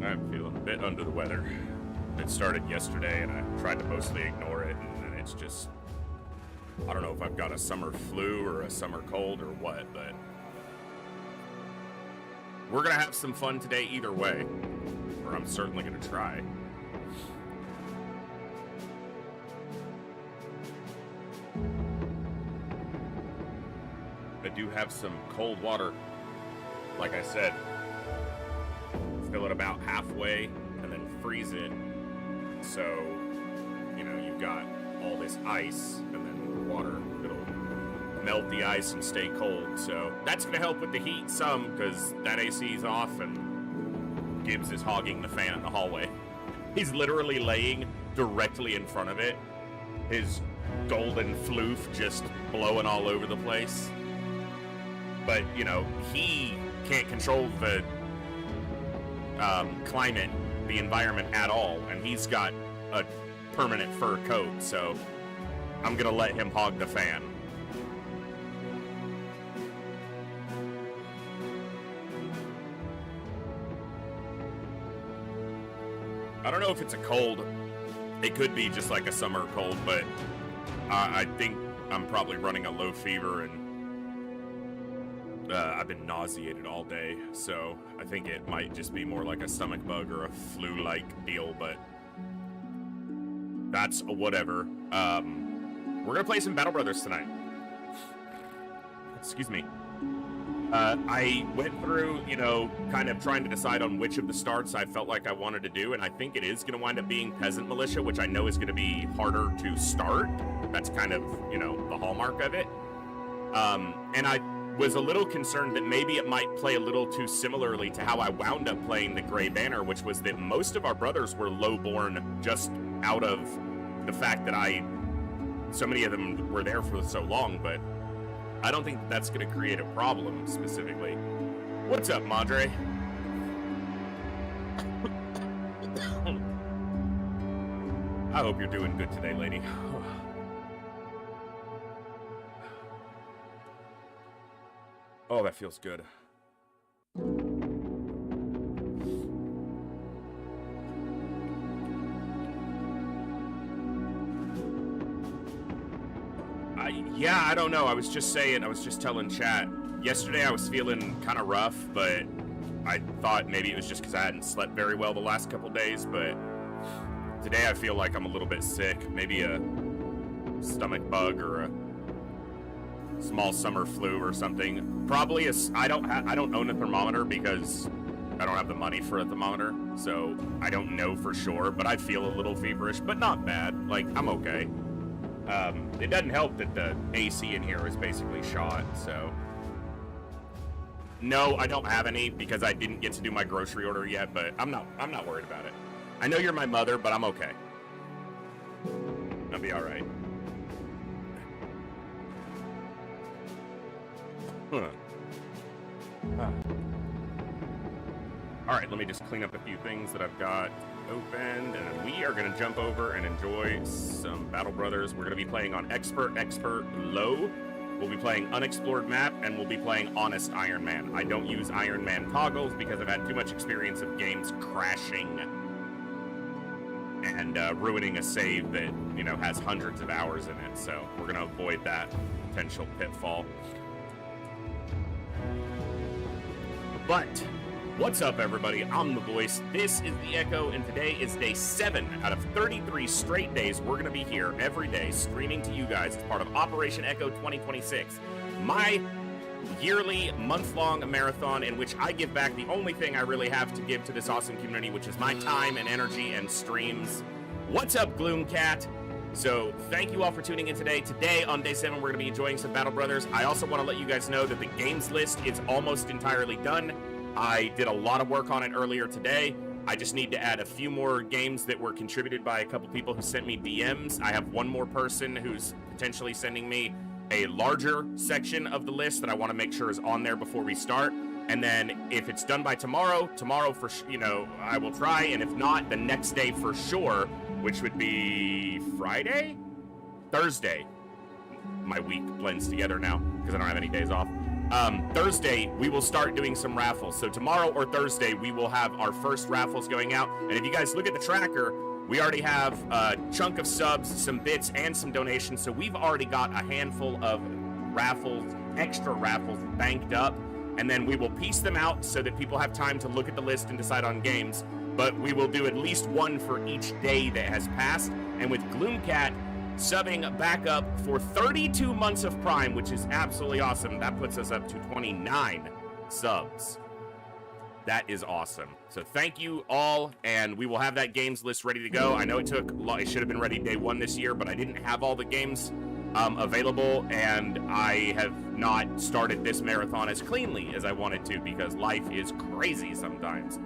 I'm feeling a bit under the weather. It started yesterday, and I tried to mostly ignore it, and then it's just... I don't know if I've got a summer flu or a summer cold or what, but... we're gonna have some fun today either way. Or I'm certainly gonna try. I do have some cold water. Like I said, fill it about halfway and then freeze it. So, you know, you've got all this ice and then the water, it'll melt the ice and stay cold. So that's gonna help with the heat some, because that AC's off and Gibbs is hogging the fan in the hallway. He's literally laying directly in front of it. His golden floof just blowing all over the place. But, you know, he can't control the climate, the environment at all, and he's got a permanent fur coat, so I'm gonna let him hog the fan. I don't know if it's a cold. It could be just like a summer cold, but I think I'm probably running a low fever, and I've been nauseated all day, so I think it might just be more like a stomach bug or a flu-like deal, but that's whatever. We're gonna play some Battle Brothers tonight. Excuse me. I went through, you know, kind of trying to decide on which of the starts I felt like I wanted to do, and I think it is gonna wind up being Peasant Militia, which I know is gonna be harder to start. That's kind of, you know, the hallmark of it. And I was a little concerned that maybe it might play a little too similarly to how I wound up playing the Grey Banner, which was that most of our brothers were lowborn just out of the fact that so many of them were there for so long, but I don't think that's going to create a problem specifically. What's up, Madre? I hope you're doing good today, lady. Oh, that feels good. Yeah, I don't know. I was just telling chat. Yesterday I was feeling kind of rough, but I thought maybe it was just because I hadn't slept very well the last couple days, but today I feel like I'm a little bit sick. Maybe a stomach bug or a small summer flu or something. Probably I don't own a thermometer because I don't have the money for a thermometer, so I don't know for sure, but I feel a little feverish, but not bad. Like, I'm okay. It doesn't help that the AC in here is basically shot, so. No, I don't have any because I didn't get to do my grocery order yet, but I'm not worried about it. I know you're my mother, but I'm okay. I'll be all right. Huh. All right, let me just clean up a few things that I've got opened, and we are going to jump over and enjoy some Battle Brothers. We're going to be playing on Expert, Low. We'll be playing Unexplored Map, and we'll be playing Honest Iron Man. I don't use Iron Man toggles because I've had too much experience of games crashing and ruining a save that, you know, has hundreds of hours in it, so we're going to avoid that potential pitfall. But what's up, everybody? I'm the voice. This is the Echo, and today is day 7 out of 33 straight days. We're going to be here every day streaming to you guys as part of Operation Echo 2026, my yearly month-long marathon in which I give back the only thing I really have to give to this awesome community, which is my time and energy and streams. What's up, Gloomcat? So thank you all for tuning in today. Today, on day 7, we're going to be enjoying some Battle Brothers. I also want to let you guys know that the games list is almost entirely done. I did a lot of work on it earlier today. I just need to add a few more games that were contributed by a couple people who sent me DMs. I have one more person who's potentially sending me a larger section of the list that I want to make sure is on there before we start. And then if it's done by tomorrow for, you know, I will try. And if not, the next day for sure, which would be Thursday. My week blends together now because I don't have any days off. Thursday, we will start doing some raffles. So tomorrow or Thursday, we will have our first raffles going out. And if you guys look at the tracker, we already have a chunk of subs, some bits, and some donations. So we've already got a handful of raffles, extra raffles banked up. And then we will piece them out so that people have time to look at the list and decide on games. But we will do at least one for each day that has passed. And with Gloomcat subbing back up for 32 months of Prime, which is absolutely awesome. That puts us up to 29 subs. That is awesome. So thank you all, and we will have that games list ready to go. I know it should have been ready day one this year, but I didn't have all the games available, and I have not started this marathon as cleanly as I wanted to because life is crazy sometimes.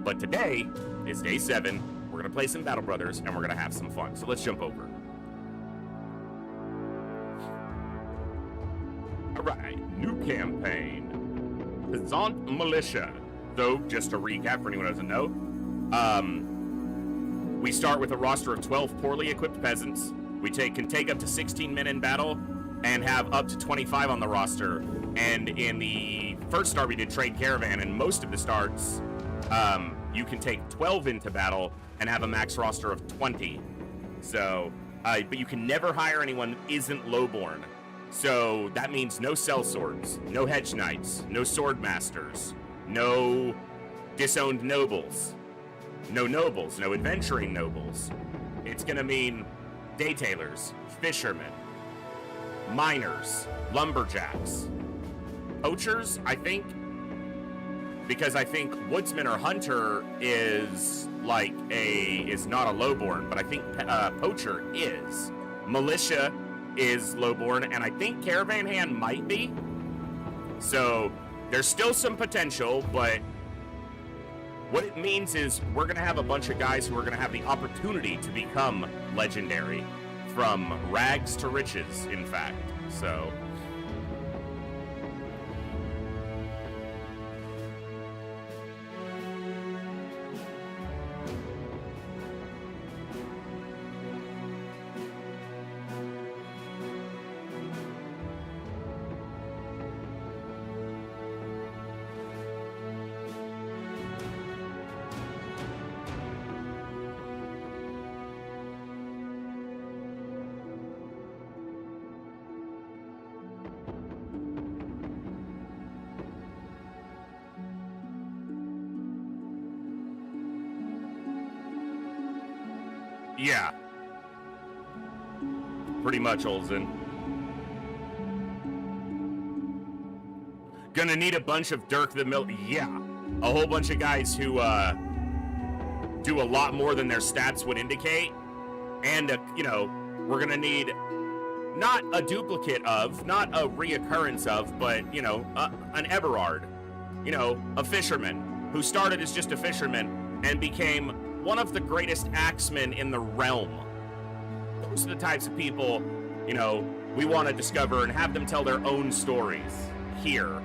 But today is day 7. We're going to play some Battle Brothers, and we're going to have some fun. So let's jump over. All right, new campaign, Peasant Militia. So, just to recap for anyone who doesn't know, we start with a roster of 12 poorly equipped peasants. We can take up to 16 men in battle and have up to 25 on the roster. And in the first start, we did Trade Caravan, and most of the starts, you can take 12 into battle and have a max roster of 20. So, but you can never hire anyone who isn't lowborn. So that means no sellswords, no hedge knights, no sword masters, no disowned nobles, no adventuring nobles. It's gonna mean day tailors, fishermen, miners, lumberjacks, poachers, I think, because I think woodsman or hunter is not a lowborn, but I think poacher is. Militia is lowborn, and I think caravan hand might be. So there's still some potential, but what it means is we're going to have a bunch of guys who are going to have the opportunity to become legendary from rags to riches, in fact. So yeah, pretty much, Olsen. Gonna need a bunch of Dirk the Mill. Yeah, a whole bunch of guys who do a lot more than their stats would indicate, and we're gonna need not a duplicate of, not a reoccurrence of, but an Eberard, a fisherman who started as just a fisherman and became one of the greatest axemen in the realm. Those are the types of people, we want to discover and have them tell their own stories here.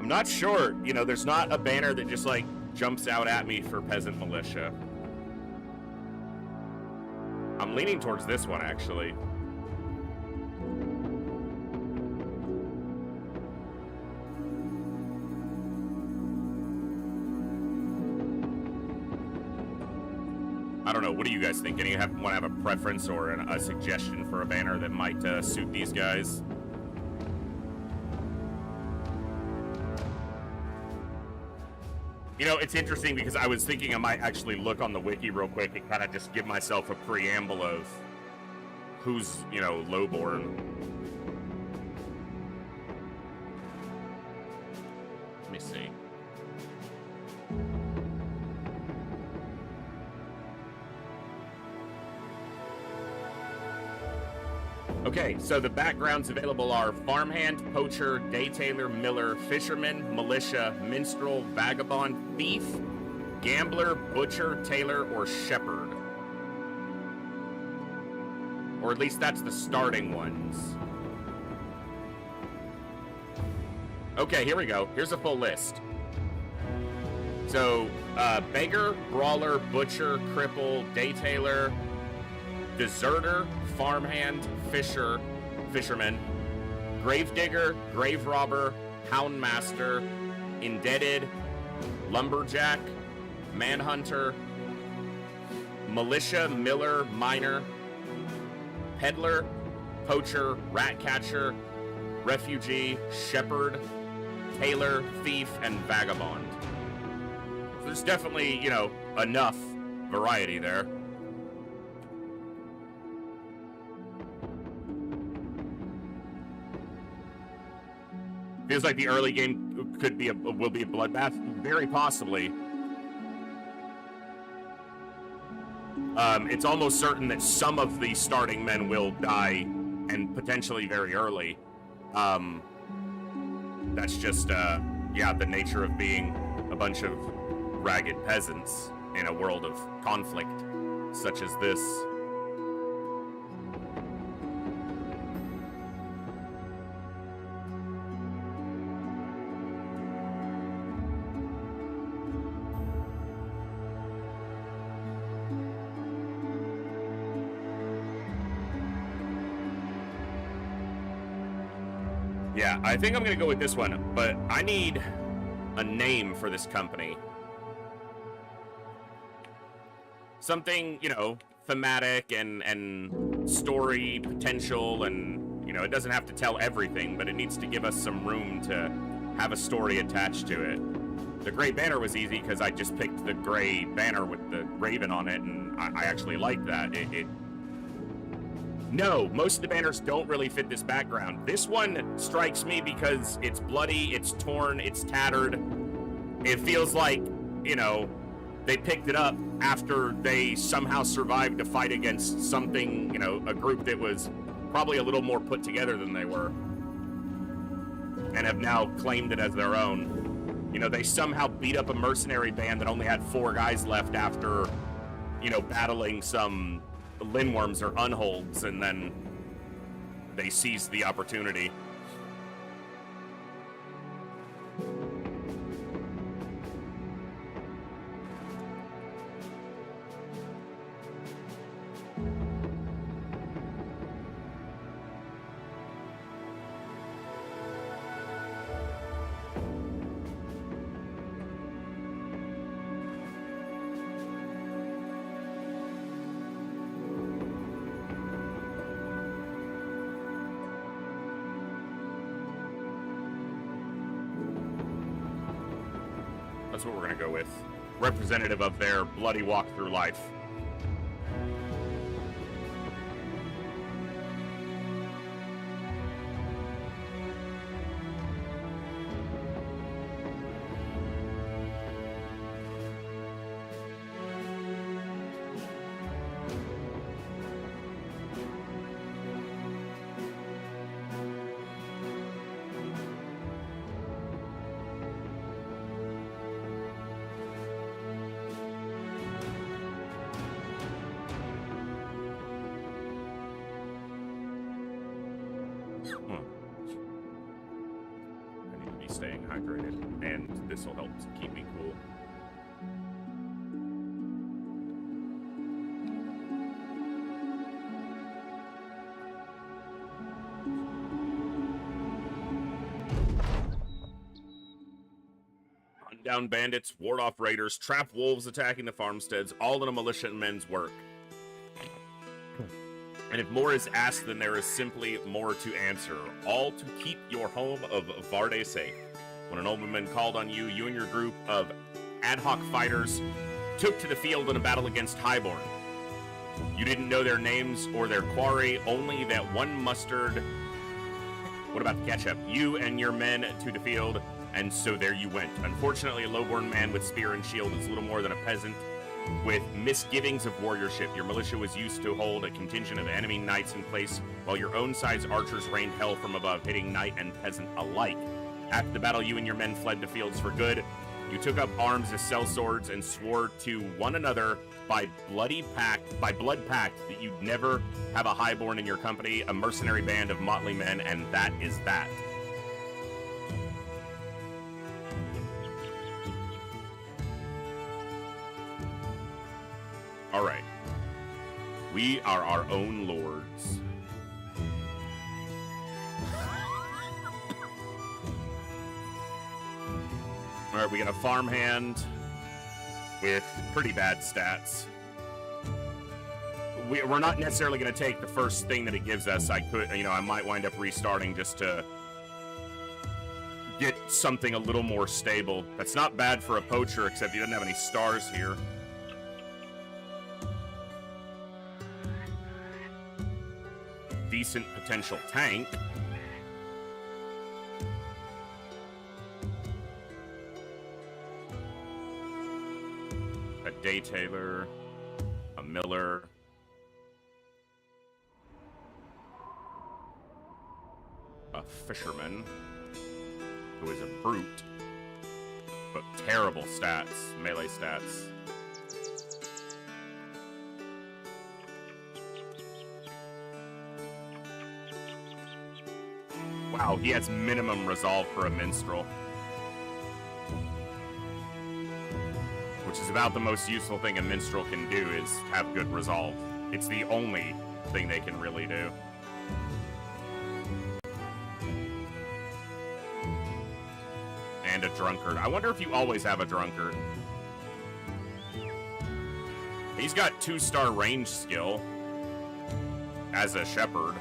I'm not sure, there's not a banner that just jumps out at me for Peasant Militia. I'm leaning towards this one, actually. I don't know, what do you guys think? Want to have a preference or a suggestion for a banner that might suit these guys? It's interesting because I was thinking I might actually look on the wiki real quick and kind of just give myself a preamble of who's, lowborn. Let me see. Okay, so the backgrounds available are farmhand, poacher, day tailor, miller, fisherman, militia, minstrel, vagabond, thief, gambler, butcher, tailor, or shepherd. Or at least that's the starting ones. Okay, here we go. Here's a full list. So, Beggar, Brawler, Butcher, Cripple, Daytailor, Deserter, Farmhand, Fisherman, Gravedigger, Grave Robber, Houndmaster, Indebted, Lumberjack, Manhunter, Militia, Miller, Miner, Peddler, Poacher, Ratcatcher, Refugee, Shepherd, Tailor, Thief, and Vagabond. So there's definitely, you know, enough variety there. Feels like the early game will be a bloodbath. Very possibly. It's almost certain that some of the starting men will die, and potentially very early. That's just, yeah, the nature of being a bunch of ragged peasants in a world of conflict such as this. Yeah, I think I'm gonna go with this one, but I need a name for this company. Something, you know, thematic and story potential, and, you know, it doesn't have to tell everything, but it needs to give us some room to have a story attached to it. The Gray Banner was easy because I just picked the gray banner with the raven on it, and I actually like that. No, most of the banners don't really fit this background. This one strikes me because it's bloody, it's torn, it's tattered. It feels like, you know, they picked it up after they somehow survived a fight against something, you know, a group that was probably a little more put together than they were, and have now claimed it as their own. You know, they somehow beat up a mercenary band that only had 4 guys left after, you know, battling some Linworms or Unholds, and then they seized the opportunity. That's what we're gonna go with. Representative of their bloody walk through life. I need to be staying hydrated, and this will help keep me cool. Hunt down bandits, ward off raiders, trap wolves attacking the farmsteads, all in a militia and men's work. And if more is asked, then there is simply more to answer. All to keep your home of Varde safe. When an nobleman called on you, you and your group of ad hoc fighters took to the field in a battle against Highborn. You didn't know their names or their quarry, only that one mustered... What about the ketchup? You and your men to the field, and so there you went. Unfortunately, a low-born man with spear and shield is little more than a peasant. With misgivings of warriorship, your militia was used to hold a contingent of enemy knights in place, while your own side's archers rained hell from above, hitting knight and peasant alike. After the battle, you and your men fled the fields for good. You took up arms as sellswords and swore to one another by blood pact that you'd never have a highborn in your company, a mercenary band of motley men, and that is that. All right. We are our own lords. All right, we got a farmhand with pretty bad stats. We're not necessarily going to take the first thing that it gives us. I might wind up restarting just to get something a little more stable. That's not bad for a poacher, except he doesn't have any stars here. Decent potential tank. A day tailor, a miller, a fisherman who is a brute, but terrible stats, melee stats. Wow, he has minimum resolve for a minstrel. Which is about the most useful thing a minstrel can do, is have good resolve. It's the only thing they can really do. And a drunkard. I wonder if you always have a drunkard. He's got 2-star range skill as a shepherd.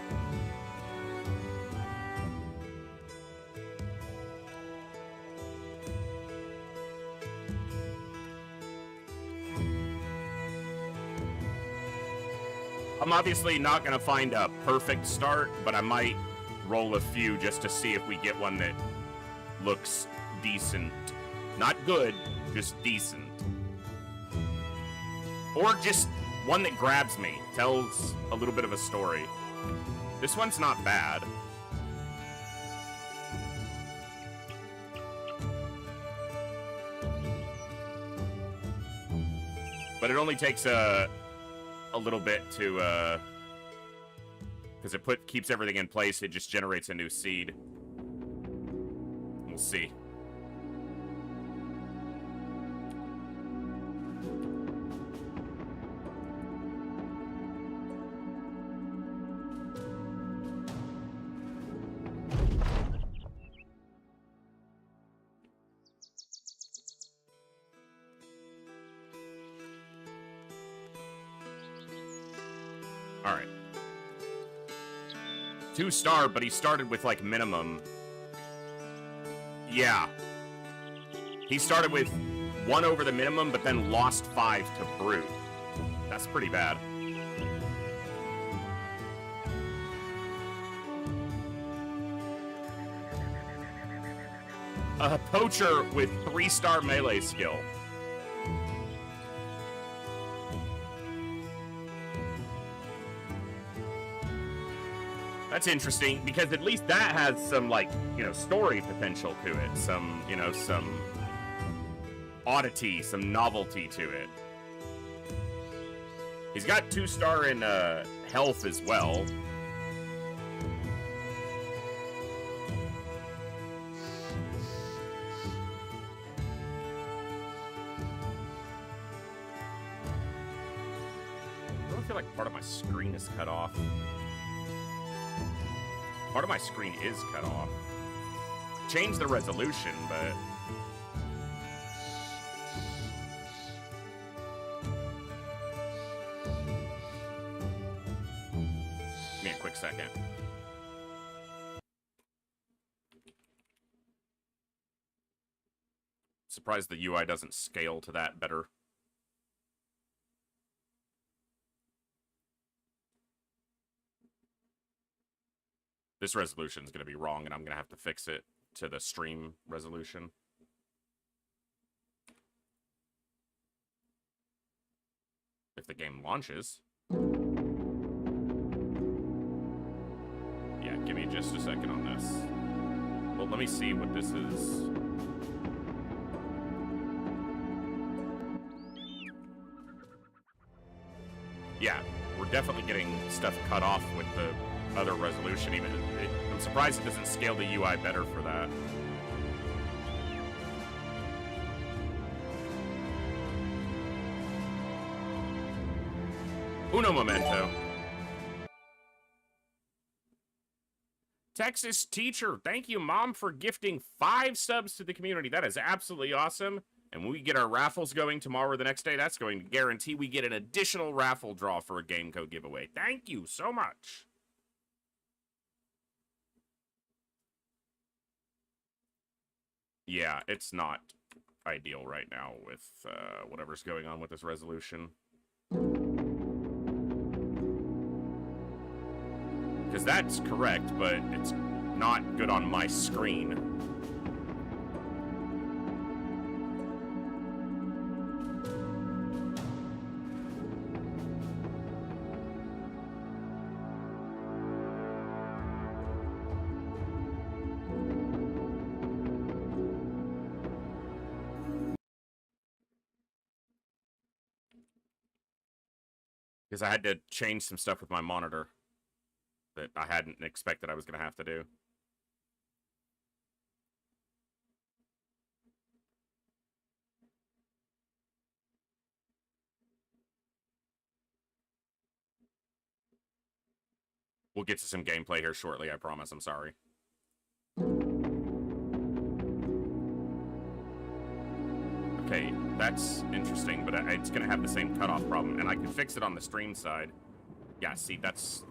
I'm obviously not going to find a perfect start, but I might roll a few just to see if we get one that looks decent. Not good, just decent. Or just one that grabs me, tells a little bit of a story. This one's not bad. But it only takes a little bit to, because it keeps everything in place, it just generates a new seed. We'll see. All right. 2-star, but he started with, like, minimum. Yeah. He started with 1 over the minimum, but then lost 5 to brute. That's pretty bad. A poacher with 3-star melee skill. That's interesting, because at least that has some, like, story potential to it. Some oddity, some novelty to it. He's got 2-star in health as well. I don't feel like part of my screen is cut off. Part of my screen is cut off. Change the resolution, but... Give me a quick second. Surprised the UI doesn't scale to that better. This resolution is going to be wrong, and I'm going to have to fix it to the stream resolution. If the game launches. Yeah, give me just a second on this. Well, let me see what this is. definitely getting stuff cut off with the other resolution. Even I'm surprised it doesn't scale the UI better for that. Uno momento. Texas teacher, thank you, Mom, for gifting 5 subs to the community. That is absolutely awesome. And when we get our raffles going tomorrow or the next day, that's going to guarantee we get an additional raffle draw for a game code giveaway. Thank you so much. Yeah, it's not ideal right now with whatever's going on with this resolution. Because that's correct, but it's not good on my screen. Because I had to change some stuff with my monitor that I hadn't expected I was going to have to do. We'll get to some gameplay here shortly, I promise. I'm sorry. Okay, that's interesting, but it's going to have the same cutoff problem, and I can fix it on the stream side. Yeah, see, that's...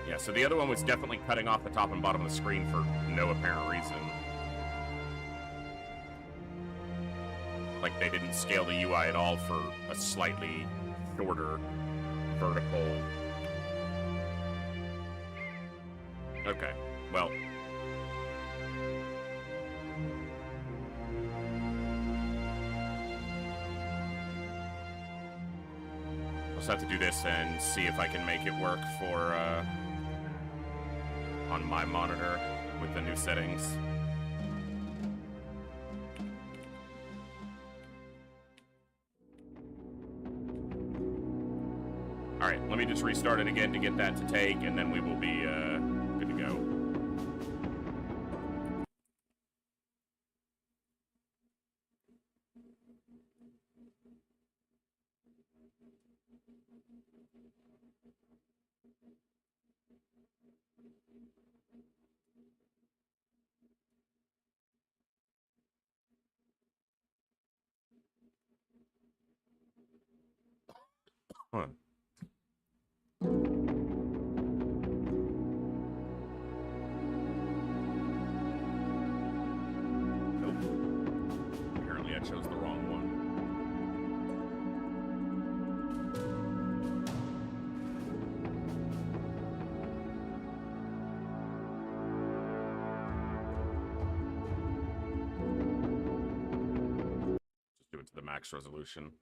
Yeah, so the other one was definitely cutting off the top and bottom of the screen for no apparent reason. Like, they didn't scale the UI at all for a slightly shorter vertical. Okay, well. I'll just have to do this and see if I can make it work for, on my monitor with the new settings. All right, let me just restart it again to get that to take, and then we will be good to go. Huh. Nope. Apparently I chose the wrong one. Just do it to the max resolution.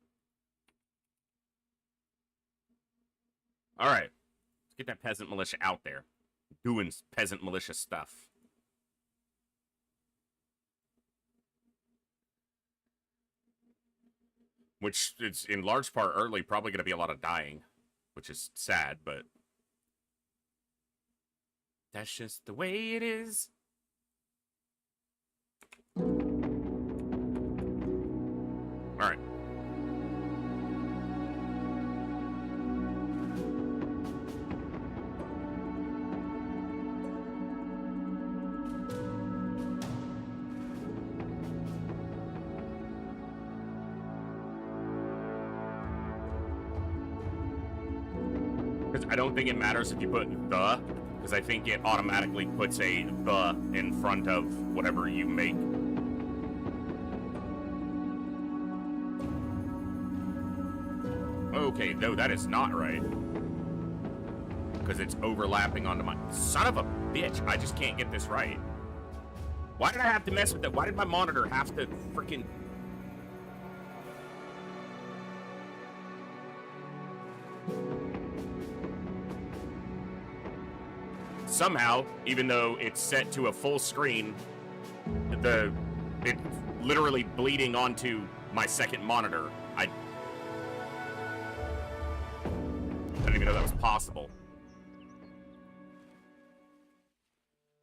All right, let's get that peasant militia out there, doing peasant militia stuff. Which is in large part early, probably going to be a lot of dying, which is sad, but that's just the way it is. All right. I don't think it matters if you put the, because I think it automatically puts a the in front of whatever you make. Okay, no, that is not right. Because it's overlapping onto my... Son of a bitch, I just can't get this right. Why did I have to mess with that? Why did my monitor have to freaking... Somehow, even though it's set to a full screen, it's literally bleeding onto my second monitor. didn't even know that was possible.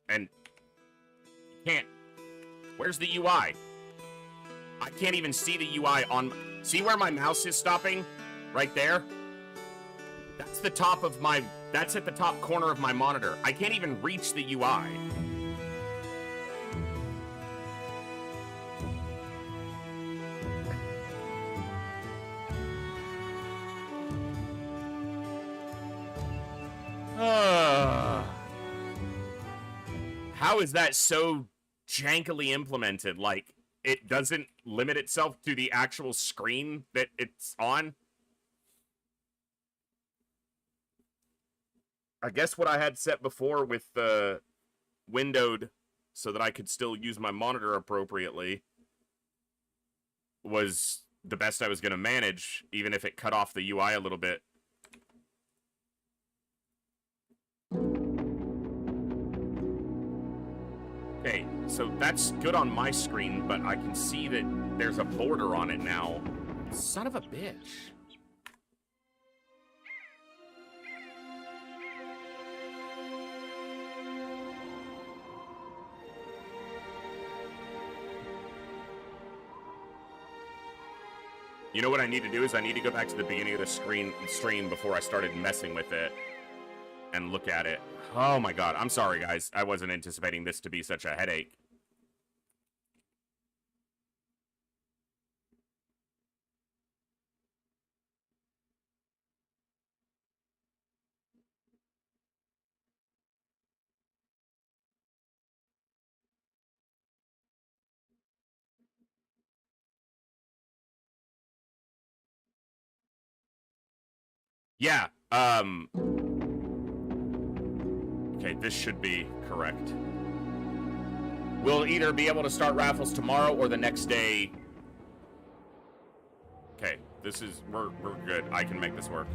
And you can't. Where's the UI? I can't even see the UI on. See where my mouse is stopping? Right there? That's the top of my. That's at the top corner of my monitor. I can't even reach the UI. How is that so jankily implemented? Like, it doesn't limit itself to the actual screen that it's on? I guess what I had set before with the windowed so that I could still use my monitor appropriately was the best I was going to manage, even if it cut off the UI a little bit. Okay, so that's good on my screen, but I can see that there's a border on it now. Son of a bitch. You know what I need to do is I need to go back to the beginning of the stream before I started messing with it and look at it. Oh my god, I'm sorry guys. I wasn't anticipating this to be such a headache. Yeah, okay, this should be correct. We'll either be able to start raffles tomorrow or the next day. Okay, we're good. I can make this work.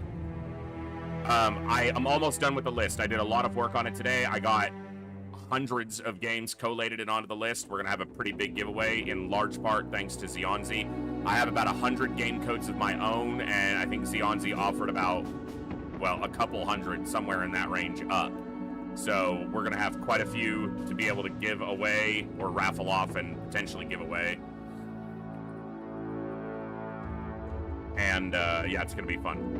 I'm almost done with the list. I did a lot of work on it today. I got hundreds of games collated and onto the list. We're gonna have a pretty big giveaway, in large part thanks to Xionzi. I have about 100 game codes of my own, and I think Xionzi offered about, well, a couple hundred, somewhere in that range up. So we're gonna have quite a few to be able to give away or raffle off and potentially give away. And yeah, it's gonna be fun.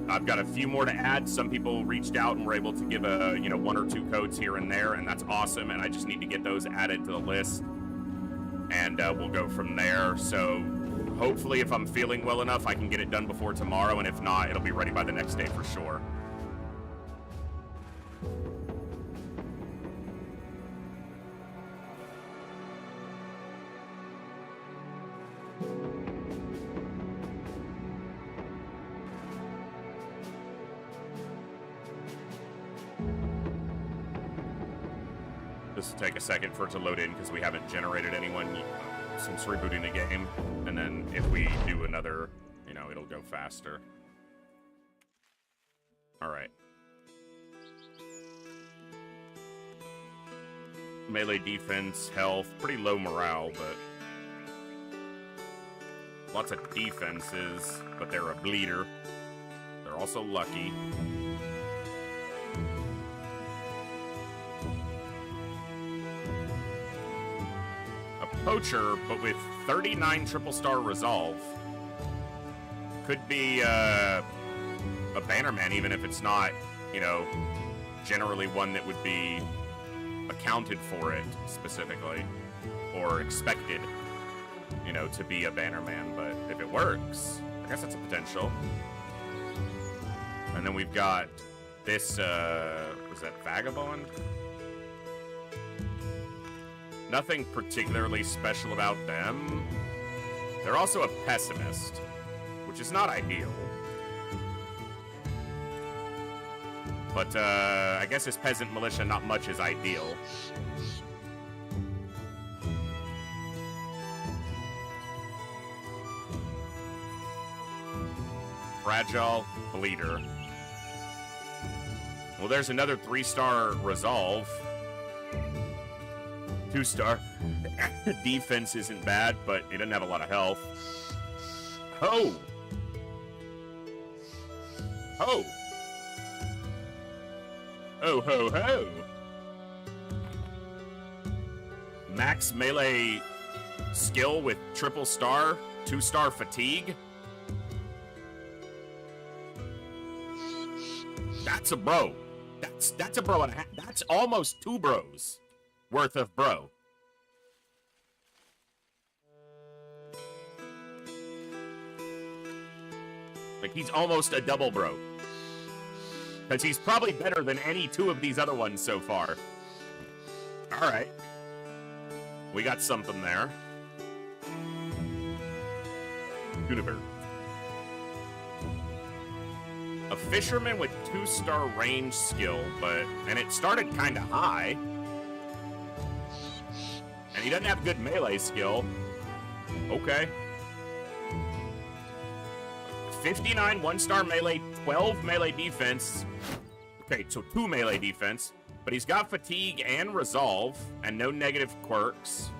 I've got a few more to add. Some people reached out and were able to give a, you know, 1 or 2 codes here and there, and that's awesome. And I just need to get those added to the list, and we'll go from there. So hopefully, if I'm feeling well enough, I can get it done before tomorrow, and if not, it'll be ready by the next day for sure. This will take a second for it to load in because we haven't generated anyone since rebooting the game. And then if we do another, you know, it'll go faster. All right. Melee defense, health, pretty low morale, but lots of defenses, but they're a bleeder. They're also lucky. Poacher, but with 39 triple star resolve. Could be a bannerman, even if it's not, you know, generally one that would be accounted for it specifically or expected, you know, to be a bannerman. But if it works, I guess that's a potential. And then we've got this, was that Vagabond? Nothing particularly special about them. They're also a pessimist, which is not ideal. But I guess as peasant militia, not much is ideal. Fragile bleeder. Well, there's another 3-star resolve. 2-star. Defense isn't bad, but it doesn't have a lot of health. Oh! Ho! Oh, ho, ho! Max melee skill with triple star, 2-star fatigue. That's a bro. That's a bro and a half. That's almost 2 bros worth of bro. Like, he's almost a double bro. Because he's probably better than any 2 of these other ones so far. Alright. We got something there. Juniper. A fisherman with 2-star range skill, and it started kind of high. And he doesn't have good melee skill. Okay. 59 1-star melee, 12 melee defense. Okay, so 2 melee defense. But he's got fatigue and resolve, and no negative quirks.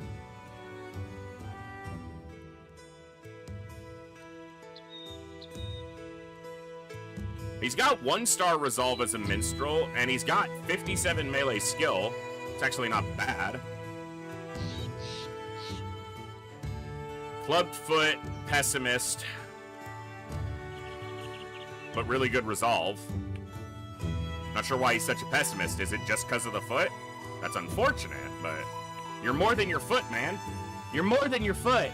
He's got 1-star resolve as a minstrel, and he's got 57 melee skill. It's actually not bad. Clubbed foot, pessimist, but really good resolve. Not sure why he's such a pessimist. Is it just because of the foot? That's unfortunate, but you're more than your foot, man. You're more than your foot.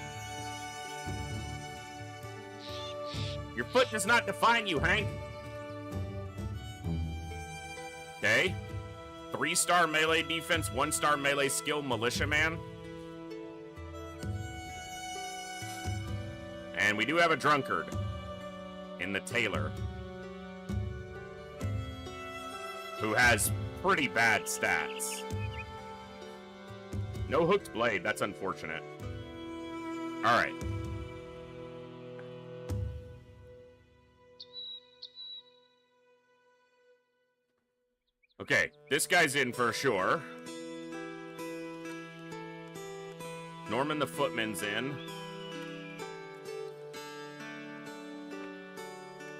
Your foot does not define you, Hank. Okay. 3-star melee defense, 1-star melee skill, militiaman. And we do have a drunkard in the tailor, who has pretty bad stats. No hooked blade, that's unfortunate. Alright. Okay, this guy's in for sure. Norman the Footman's in.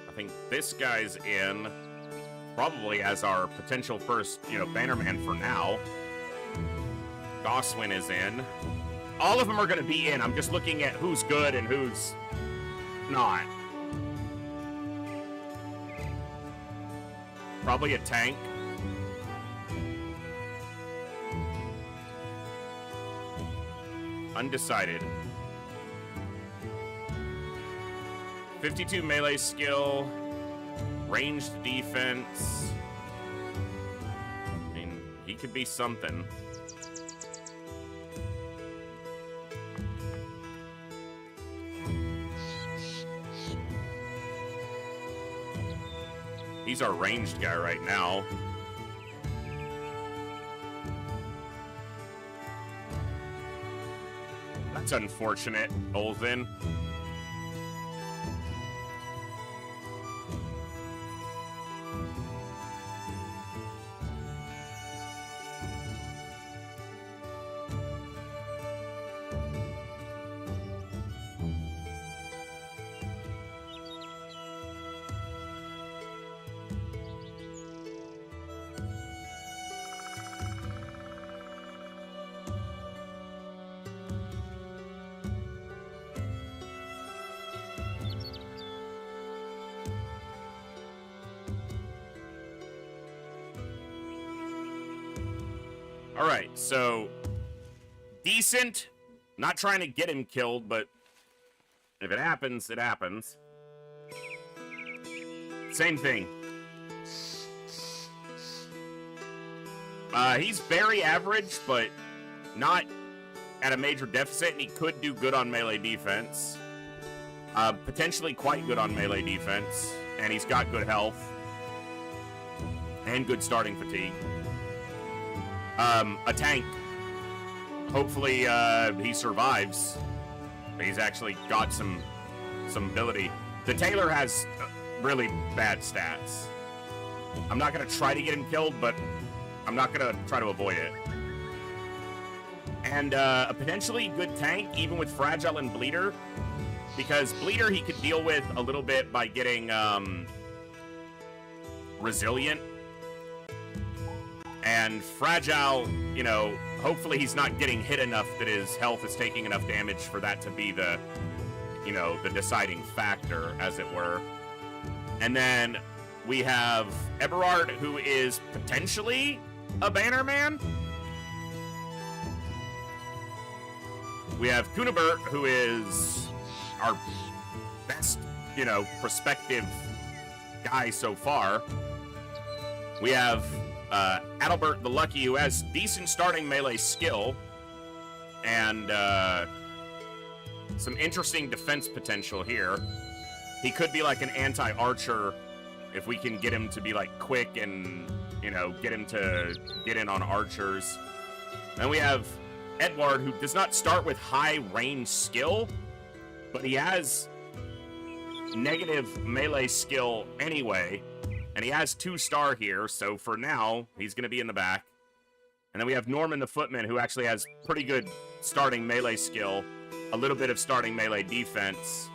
I think this guy's in. Probably as our potential first, bannerman for now. Goswin is in. All of them are going to be in. I'm just looking at who's good and who's not. Probably a tank. Undecided. 52 melee skill. Ranged defense. I mean, he could be something. He's our ranged guy right now. That's unfortunate, Olvin. All right, so decent. Not trying to get him killed, but if it happens, it happens. Same thing. He's very average, but not at a major deficit, and he could do good on melee defense. Potentially quite good on melee defense, and he's got good health and good starting fatigue. A tank. Hopefully, he survives. He's actually got some ability. The Tailor has really bad stats. I'm not going to try to get him killed, but I'm not going to try to avoid it. And a potentially good tank, even with Fragile and Bleeder, because Bleeder he could deal with a little bit by getting resilient and fragile. You know, hopefully he's not getting hit enough that his health is taking enough damage for that to be the, you know, the deciding factor, as it were. And then we have Eberhard, who is potentially a Bannerman. We have Kunibert, who is our best, you know, prospective guy so far. We have Adalbert the Lucky, who has decent starting melee skill and some interesting defense potential here. He could be like an anti-archer if we can get him to be like quick and, you know, get him to get in on archers. And we have Edward, who does not start with high range skill, but he has negative melee skill anyway, and he has 2-star here, so for now, he's going to be in the back. And then we have Norman the Footman, who actually has pretty good starting melee skill, a little bit of starting melee defense.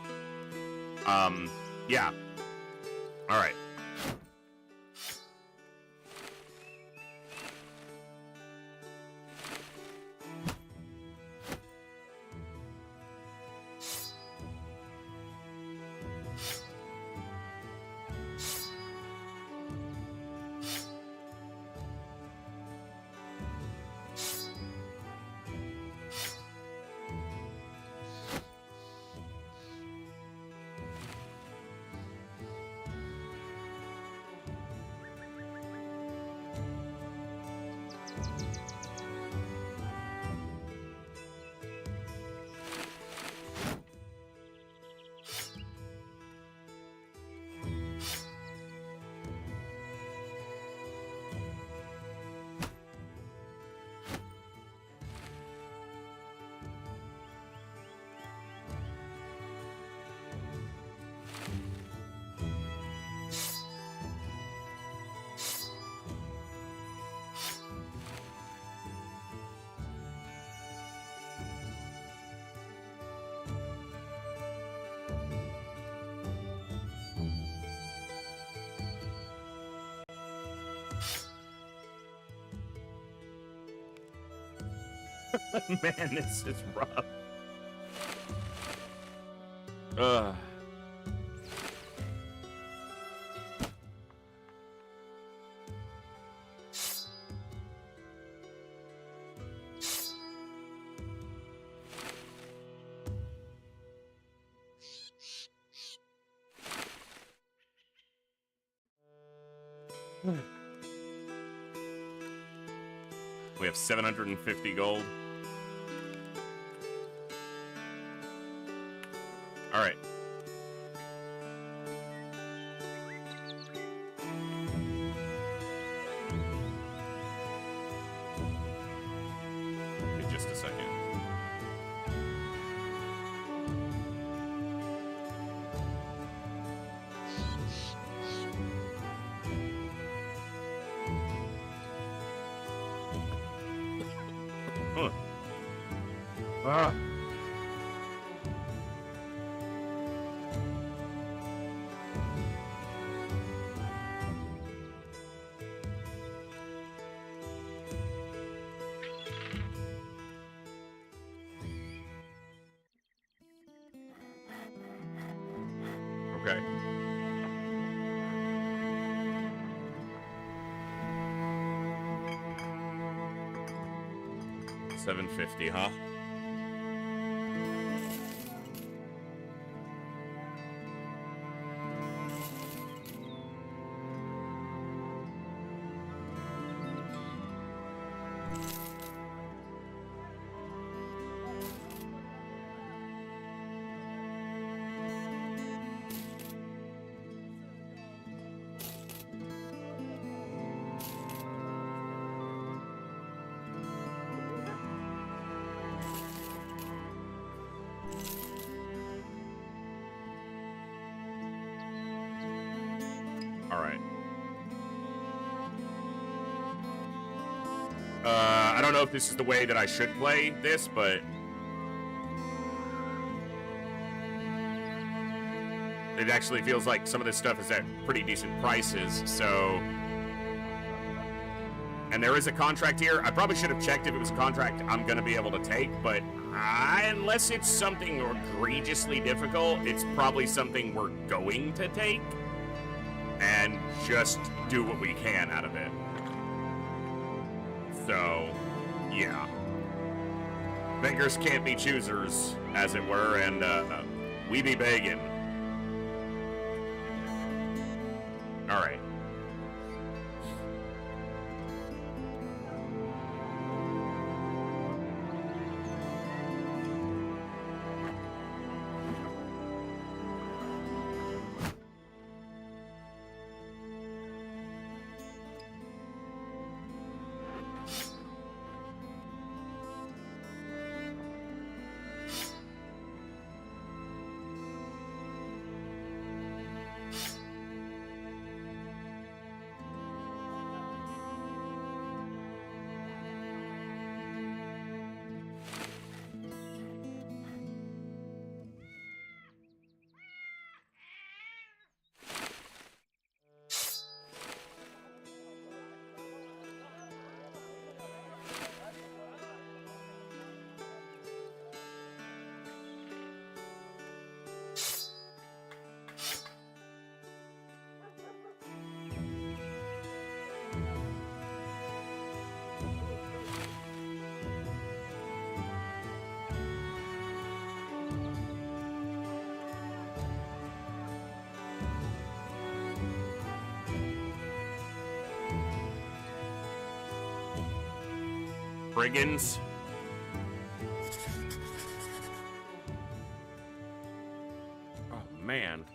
Yeah. All right. Man, this is rough. Ugh. We have 750 gold. All right. Give me just a second. Huh. Ah. Okay. $750, huh? All right. I don't know if this is the way that I should play this, but it actually feels like some of this stuff is at pretty decent prices, so... And there is a contract here. I probably should have checked if it was a contract I'm going to be able to take, but unless it's something egregiously difficult, it's probably something we're going to take and just do what we can out of it. So, yeah. Beggars can't be choosers, as it were, and we be begging. All right. Brigands. Oh, man.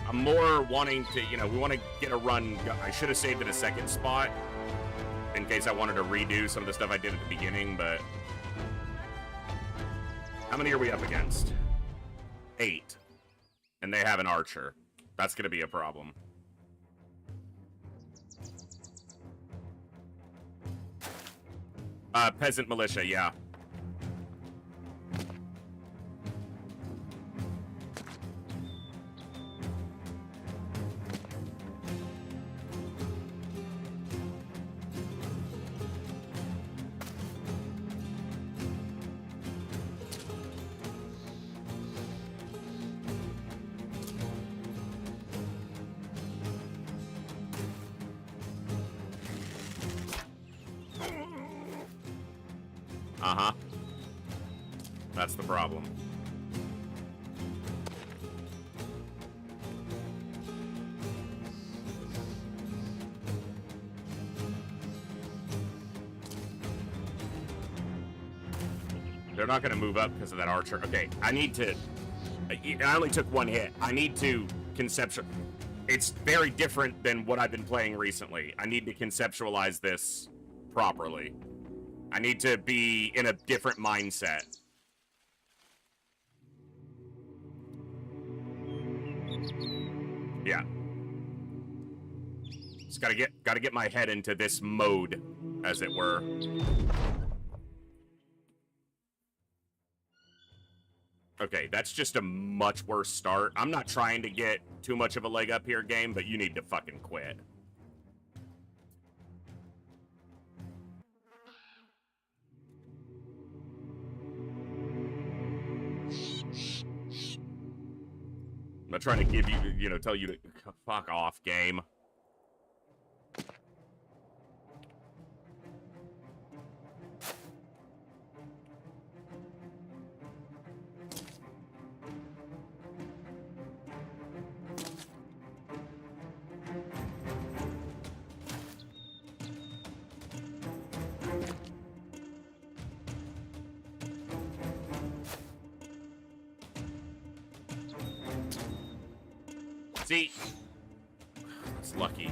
I'm more wanting to, you know, we want to get a run. I should have saved it a second spot in case I wanted to redo some of the stuff I did at the beginning, but... How many are we up against? 8. And they have an archer. That's going to be a problem. Peasant militia, yeah. Uh-huh. That's the problem. They're not going to move up because of that archer. Okay, I need to... I only took one hit. I need to conceptual... It's very different than what I've been playing recently. I need to conceptualize this properly. I need to be in a different mindset. Yeah. Just gotta get my head into this mode, as it were. Okay, that's just a much worse start. I'm not trying to get too much of a leg up here, game, but you need to fucking quit. I'm not trying to give you, you know, tell you to fuck off, game. See? It's lucky.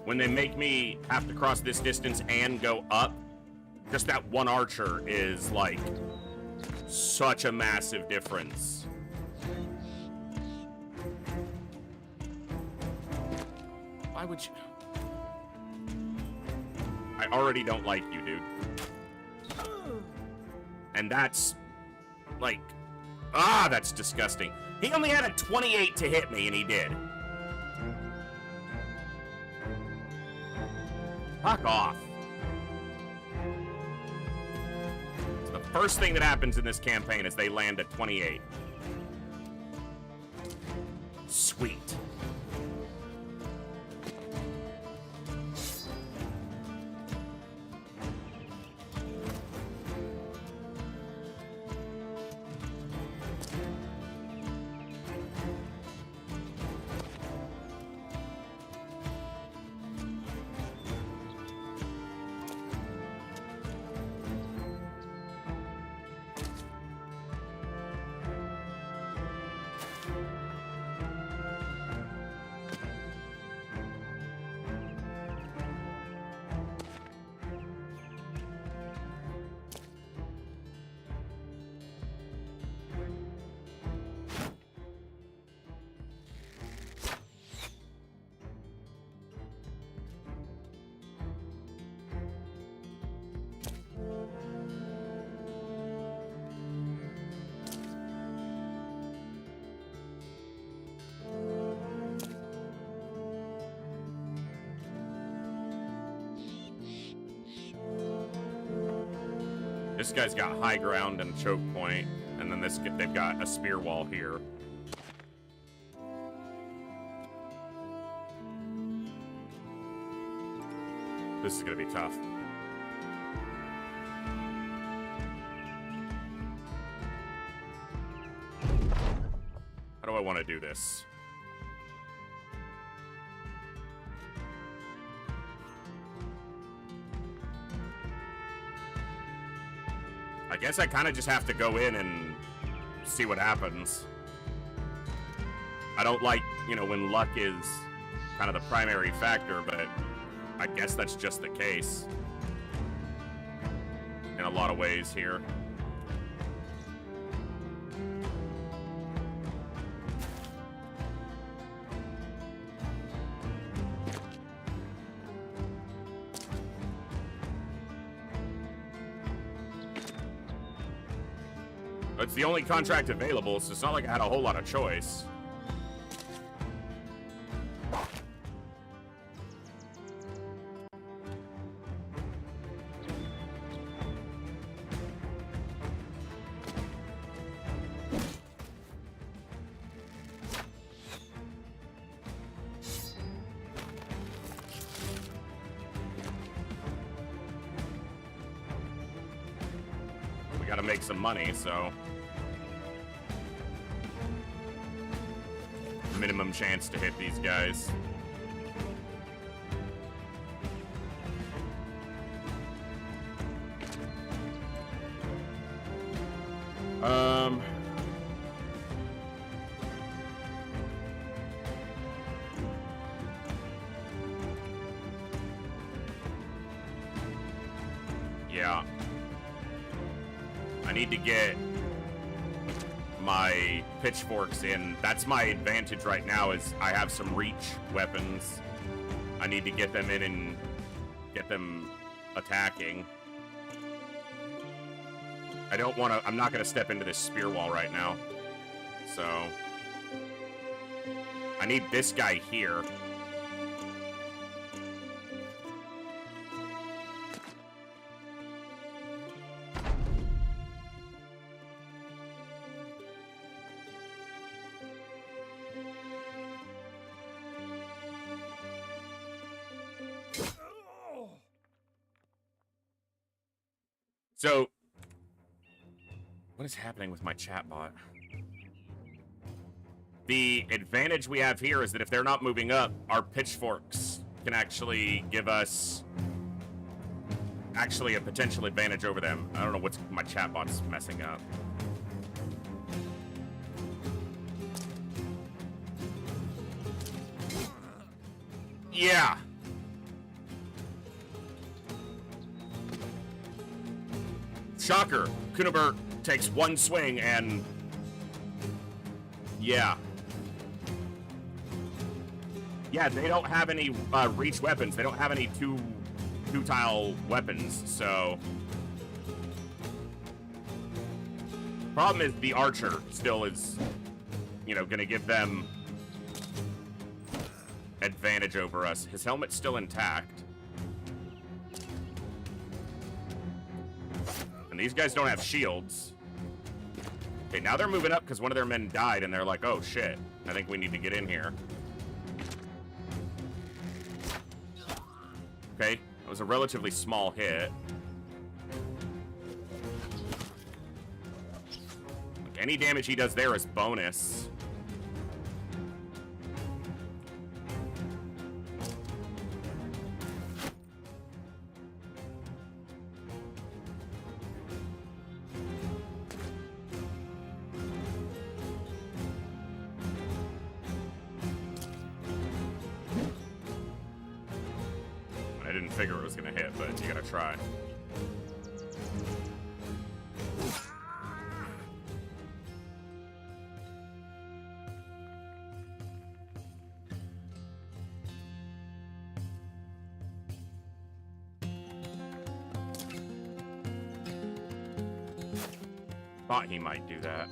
when they make me have to cross this distance and go up, just that one archer is like such a massive difference. Why would you? I already don't like you, dude. And that's like, that's disgusting. He only had a 28 to hit me, and he did. Fuck off. So the first thing that happens in this campaign is they land at 28. Sweet. This guy's got high ground and choke point, and then they've got a spear wall here. This is gonna be tough. How do I want to do this? I guess I kind of just have to go in and see what happens. I don't like, when luck is kind of the primary factor, but I guess that's just the case in a lot of ways here. It's the only contract available, so it's not like I had a whole lot of choice. We gotta make some money, so... minimum chance to hit these guys. Yeah. I need to get my pitchforks in. That's my advantage right now, is I have some reach weapons. I need to get them in and get them attacking. I don't want to... I'm not going to step into this spear wall right now. So... I need this guy here. So, what is happening with my chatbot? The advantage we have here is that if they're not moving up, our pitchforks can actually give us a potential advantage over them. I don't know what's my chatbot's messing up. Yeah. Shocker. Kunibert takes one swing and... Yeah. Yeah, they don't have any reach weapons. They don't have any two-tile weapons, so... Problem is the archer still is, you know, gonna give them advantage over us. His helmet's still intact. And these guys don't have shields. Okay, now they're moving up because one of their men died, and they're like, oh, shit. I think we need to get in here. Okay, that was a relatively small hit. Like, any damage he does there is bonus. I didn't figure it was gonna hit, but you gotta try. Thought he might do that.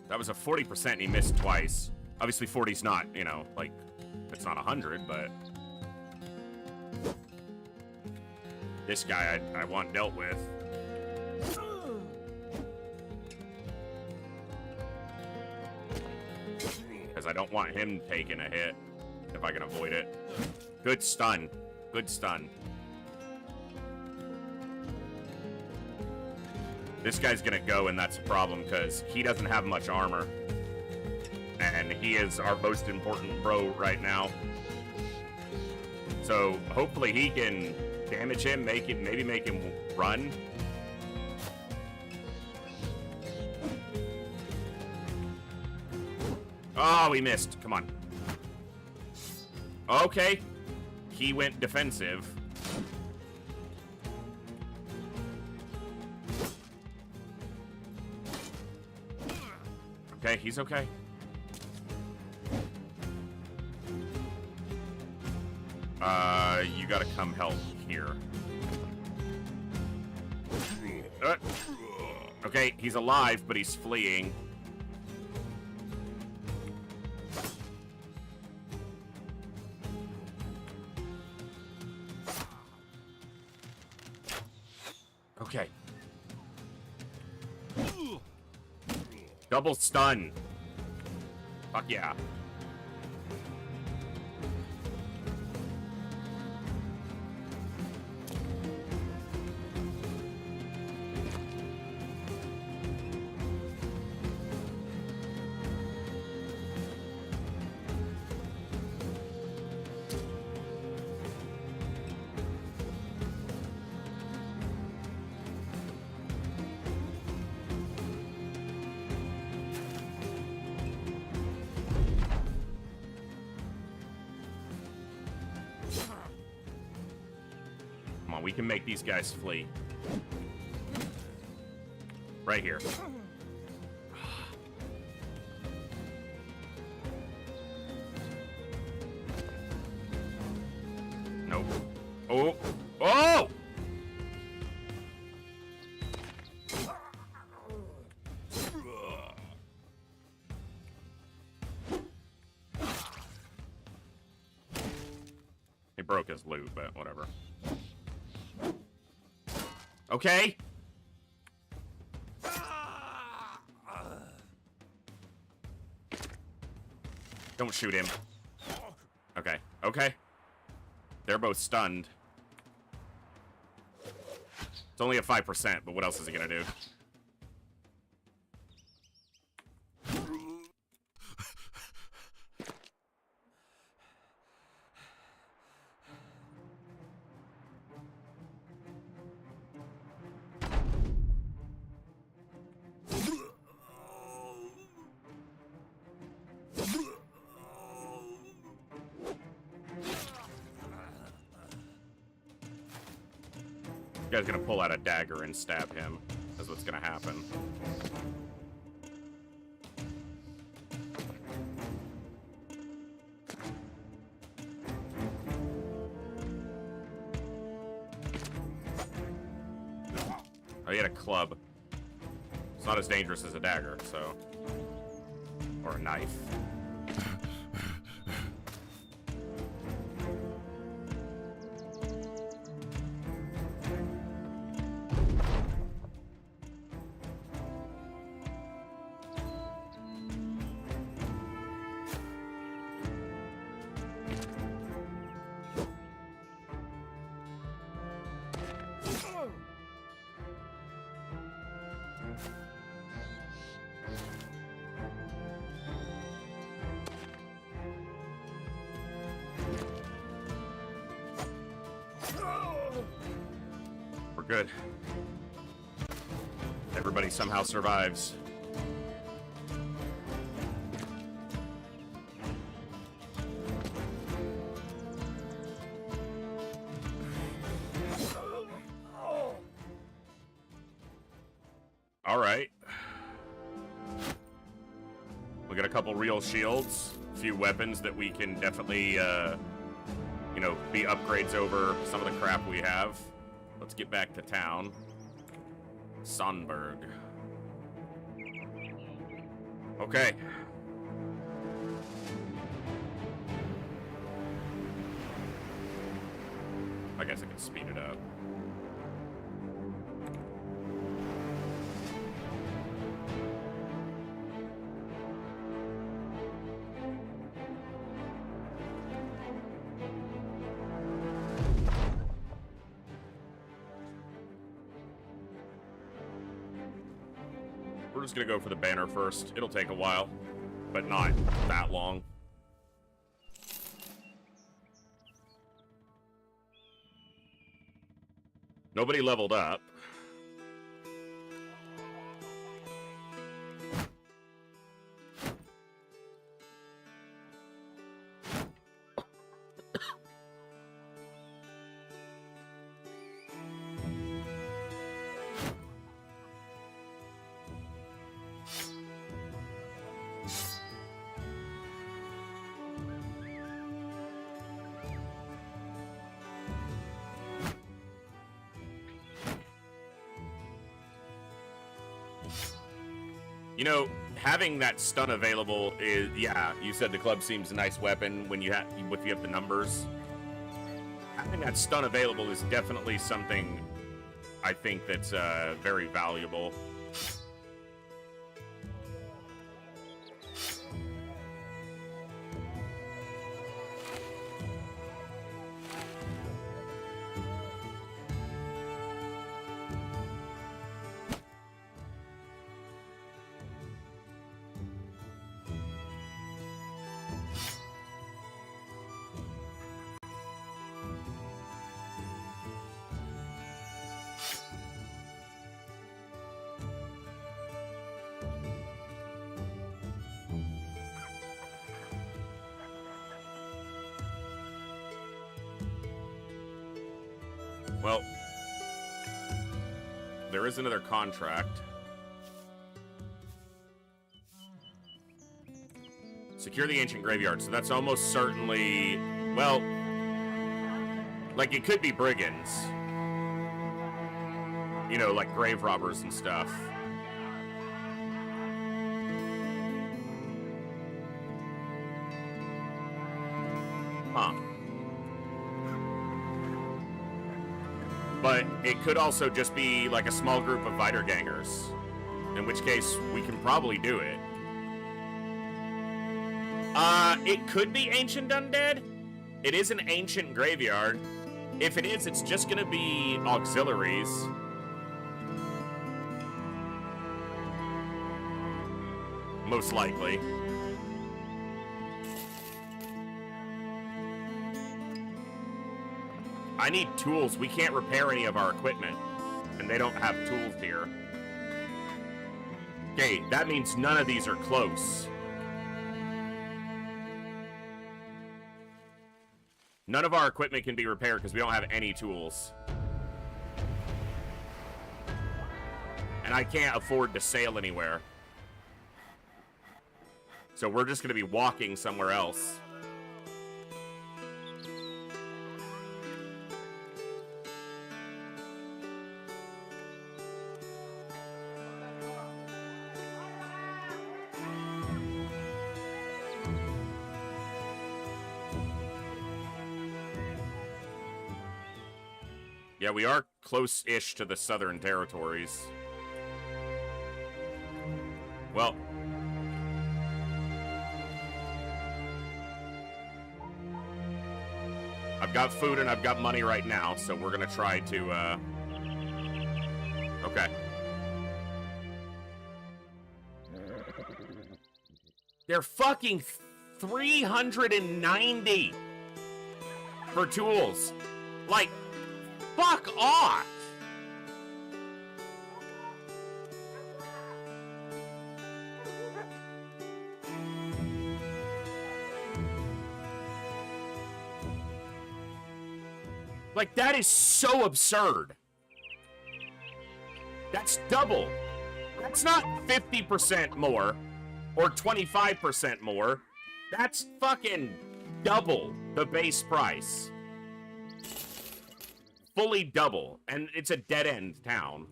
That was a 40% and he missed twice. Obviously 40's not, you know, like, it's not 100, but this guy I want dealt with. Because I don't want him taking a hit if I can avoid it. Good stun. Good stun. This guy's gonna go, and that's a problem because he doesn't have much armor. And he is our most important bro right now. So hopefully he can damage him, maybe make him run. Oh, we missed. Come on. Okay. He went defensive. Okay, he's okay. You gotta come help here. Okay, he's alive, but he's fleeing. Okay. Double stun. Fuck yeah. We can make these guys flee. Right here. Nope. Oh! Oh! He broke his loot, but whatever. Okay. Don't shoot him. Okay. Okay. They're both stunned. It's only a 5%, but what else is he gonna do? guy's gonna pull out a dagger and stab him. That's what's gonna happen. Oh, he had a club. It's not as dangerous as a dagger, so... Or a knife. Good. Everybody somehow survives. All right. We got a couple real shields, a few weapons that we can definitely, you know, be upgrades over some of the crap we have. Let's get back to town. Sonberg. Okay. I guess I can speed it up. We're just gonna go for the banner first. It'll take a while, but not that long. Nobody leveled up. You know, having that stun available is, yeah, you said the club seems a nice weapon when you have, if you have the numbers. Having that stun available is definitely something I think that's very valuable. Well, there is another contract. Secure the ancient graveyard. So that's almost certainly, well, like it could be brigands. You know, like grave robbers and stuff. Huh. But it could also just be like a small group of Weitergangers, in which case we can probably do it. It could be Ancient Undead. It is an ancient graveyard. If it is, it's just gonna be auxiliaries. Most likely. I need tools. We can't repair any of our equipment, and they don't have tools here. Okay, that means none of these are close. None of our equipment can be repaired because we don't have any tools. And I can't afford to sail anywhere. So we're just going to be walking somewhere else. Yeah, we are close-ish to the Southern Territories. Well, I've got food and I've got money right now, so we're gonna try to, okay. They're fucking 390 for tools. Like, fuck off! Like, that is so absurd. That's double. That's not 50% more or 25% more. That's fucking double the base price. Fully double. And it's a dead-end town.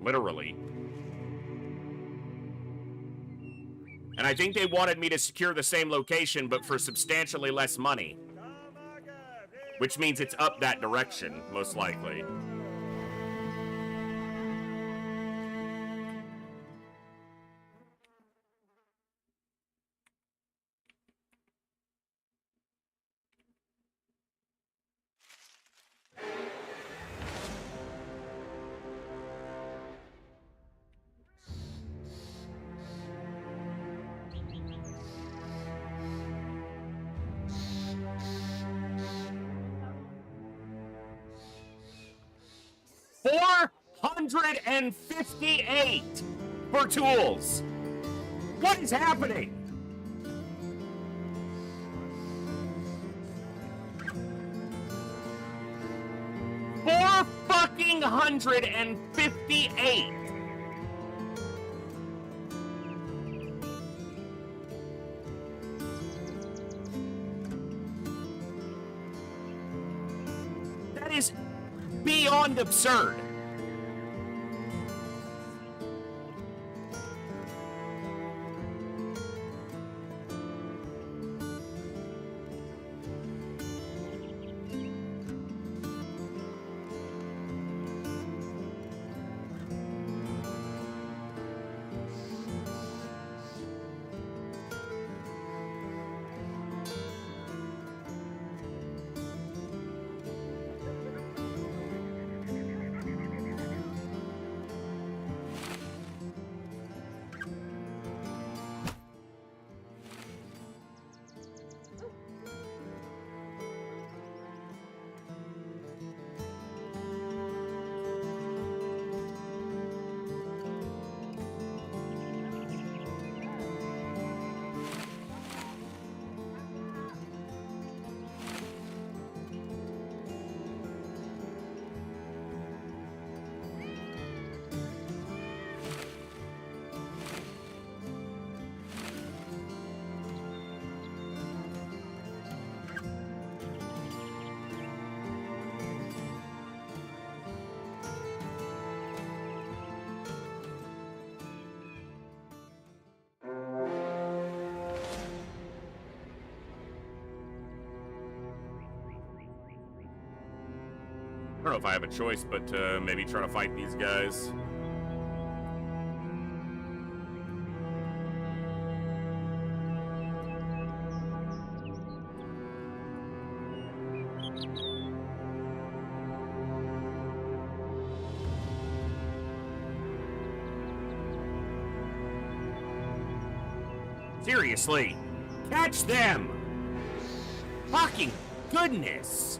Literally. And I think they wanted me to secure the same location, but for substantially less money. Which means it's up that direction, most likely. $458 for tools. What is happening? $458. That is beyond absurd. I don't know if I have a choice, but maybe try to fight these guys. Seriously, catch them! Fucking goodness!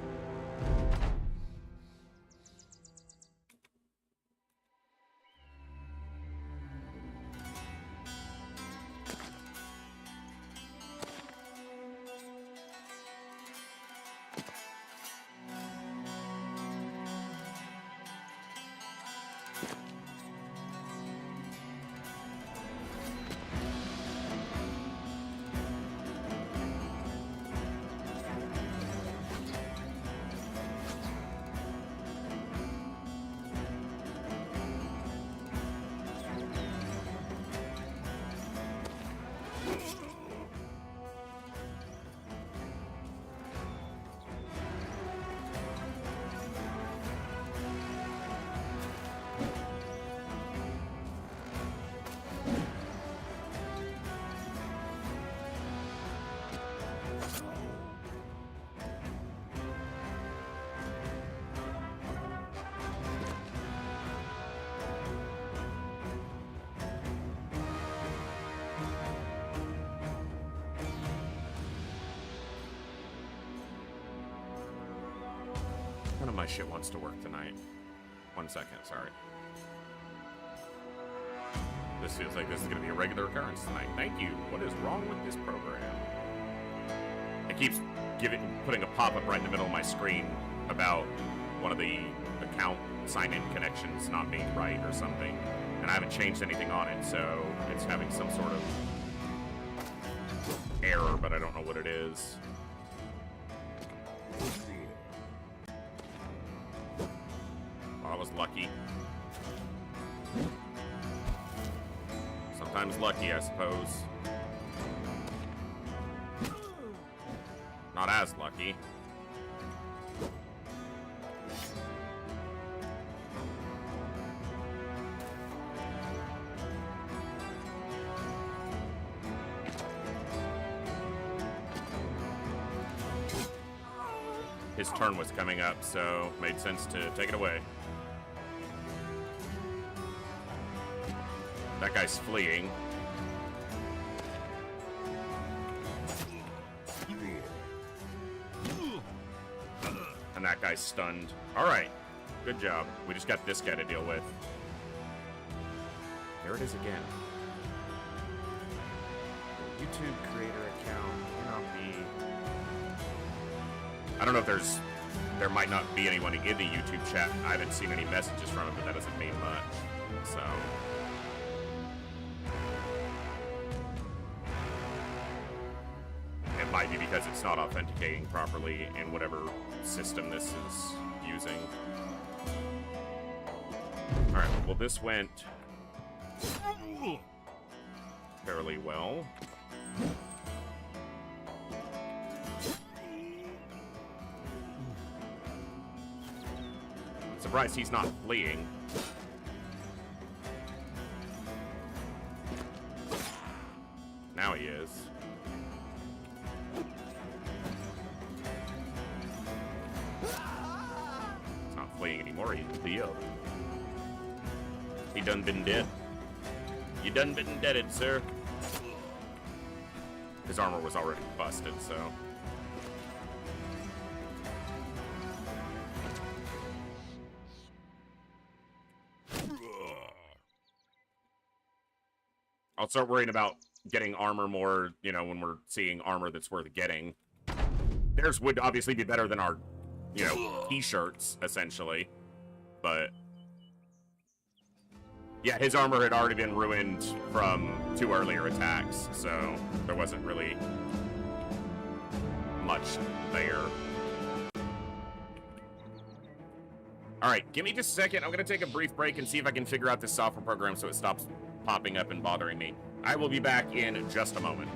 None of my shit wants to work tonight. 1 second, sorry. This feels like this is going to be a regular occurrence tonight. Thank you. What is wrong with this program? It keeps putting a pop-up right in the middle of my screen about one of the account sign-in connections not being right or something. And I haven't changed anything on it, so it's having some sort of error, but I don't know what it is. Well, I was lucky. Sometimes lucky, I suppose. Not as lucky. His turn was coming up, so made sense to take it away. That guy's fleeing. And that guy's stunned. Alright. Good job. We just got this guy to deal with. There it is again. YouTube creator account cannot be... I don't know if there might not be anyone in the YouTube chat. I haven't seen any messages from him, but that doesn't mean much. So... it might be because it's not authenticating properly in whatever system this is using. Alright, well this went fairly well. Surprised he's not fleeing. Now he is. He's not fleeing anymore, he's Leo. He done been dead. You done been deaded, sir. His armor was already busted, so... I'll start worrying about getting armor more, you know, when we're seeing armor that's worth getting. Theirs would obviously be better than our, you know, t-shirts, essentially. But... yeah, his armor had already been ruined from 2 earlier attacks, so there wasn't really much there. Alright, give me just a second. I'm going to take a brief break and see if I can figure out this software program so it stops popping up and bothering me. I will be back in just a moment.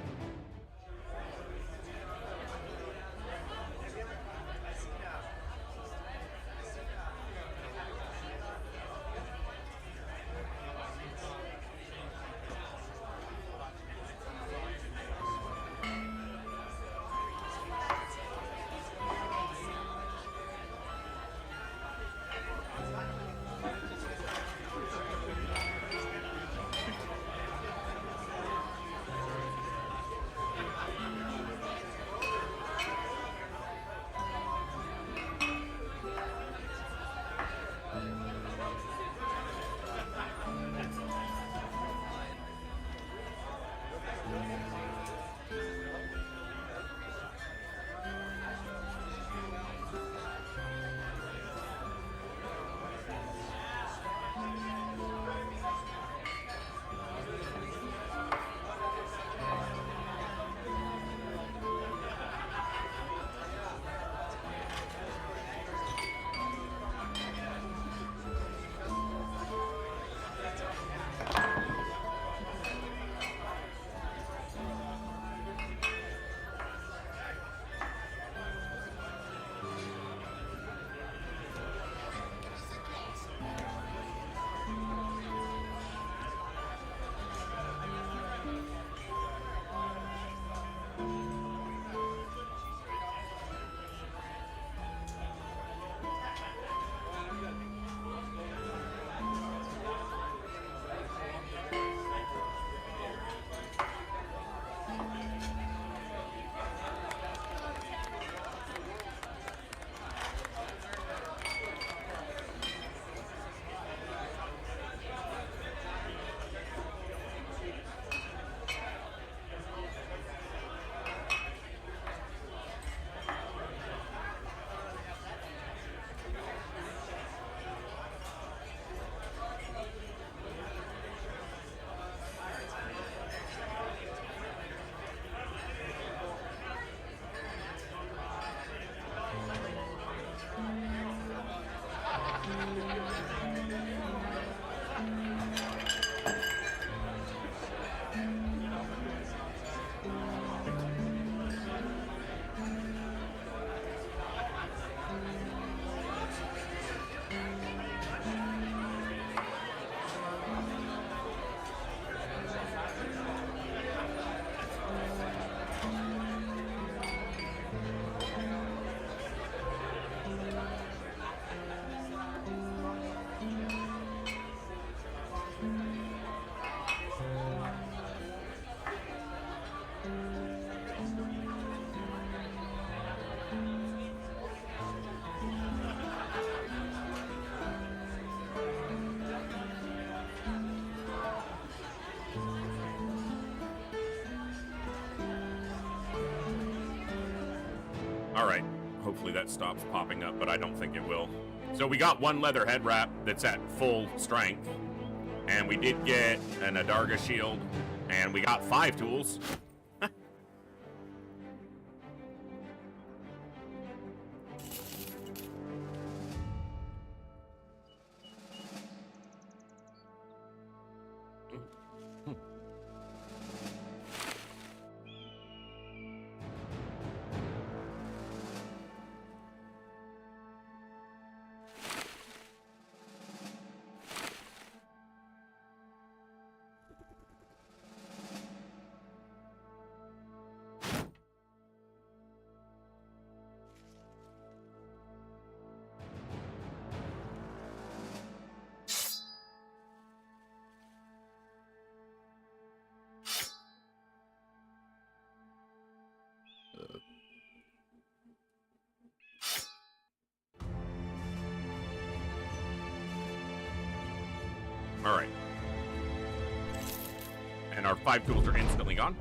All right. Hopefully that stops popping up, but I don't think it will. So we got one leather head wrap that's at full strength. And we did get an Adarga shield. And we got 5 tools. All right. And our 5 tools are instantly gone.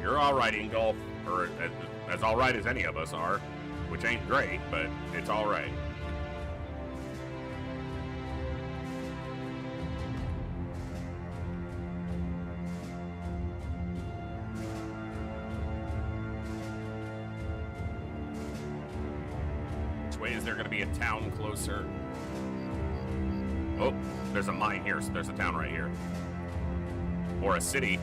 You're all right, Ingolf, or as all right as any of us are, which ain't great, but it's all right. Is there going to be a town closer? Oh, there's a mine here, so there's a town right here. Or a city.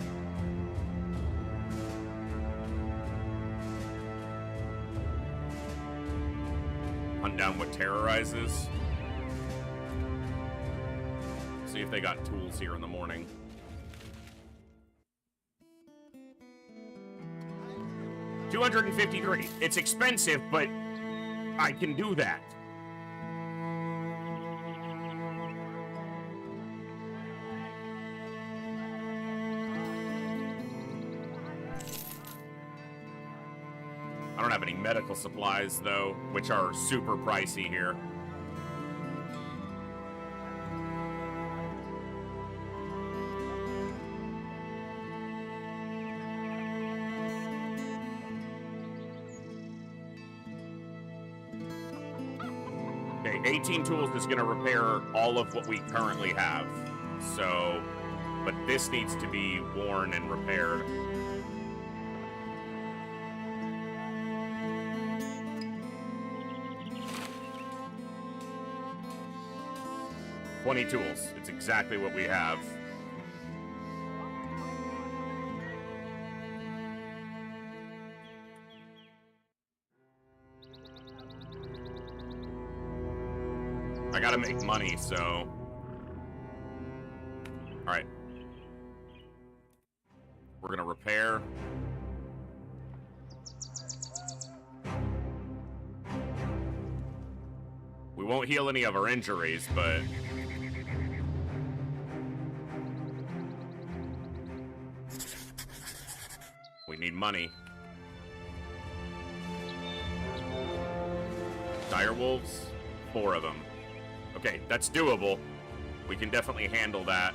Hunt down what terrorizes. See if they got tools here in the morning. $253. It's expensive, but I can do that. I don't have any medical supplies, though, which are super pricey here. Okay, 18 tools is going to repair all of what we currently have. So, but this needs to be worn and repaired. $20 tools. It's exactly what we have. I gotta make money, so... Alright. We're gonna repair. We won't heal any of our injuries, but... we need money. Direwolves? 4 of them. Okay, that's doable. We can definitely handle that.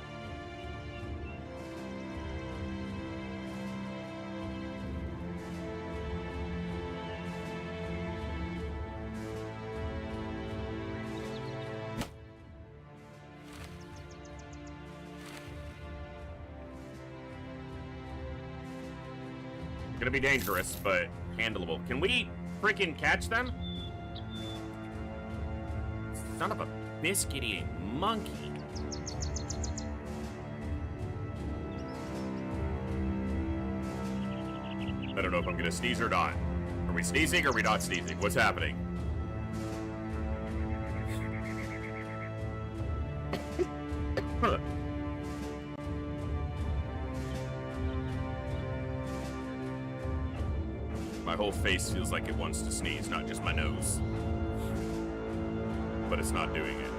Gonna be dangerous, but handleable. Can we freaking catch them? Son of a biscuit-eating monkey. I don't know if I'm gonna sneeze or not. Are we sneezing or are we not sneezing? What's happening? My whole face feels like it wants to sneeze, not just my nose. But it's not doing it.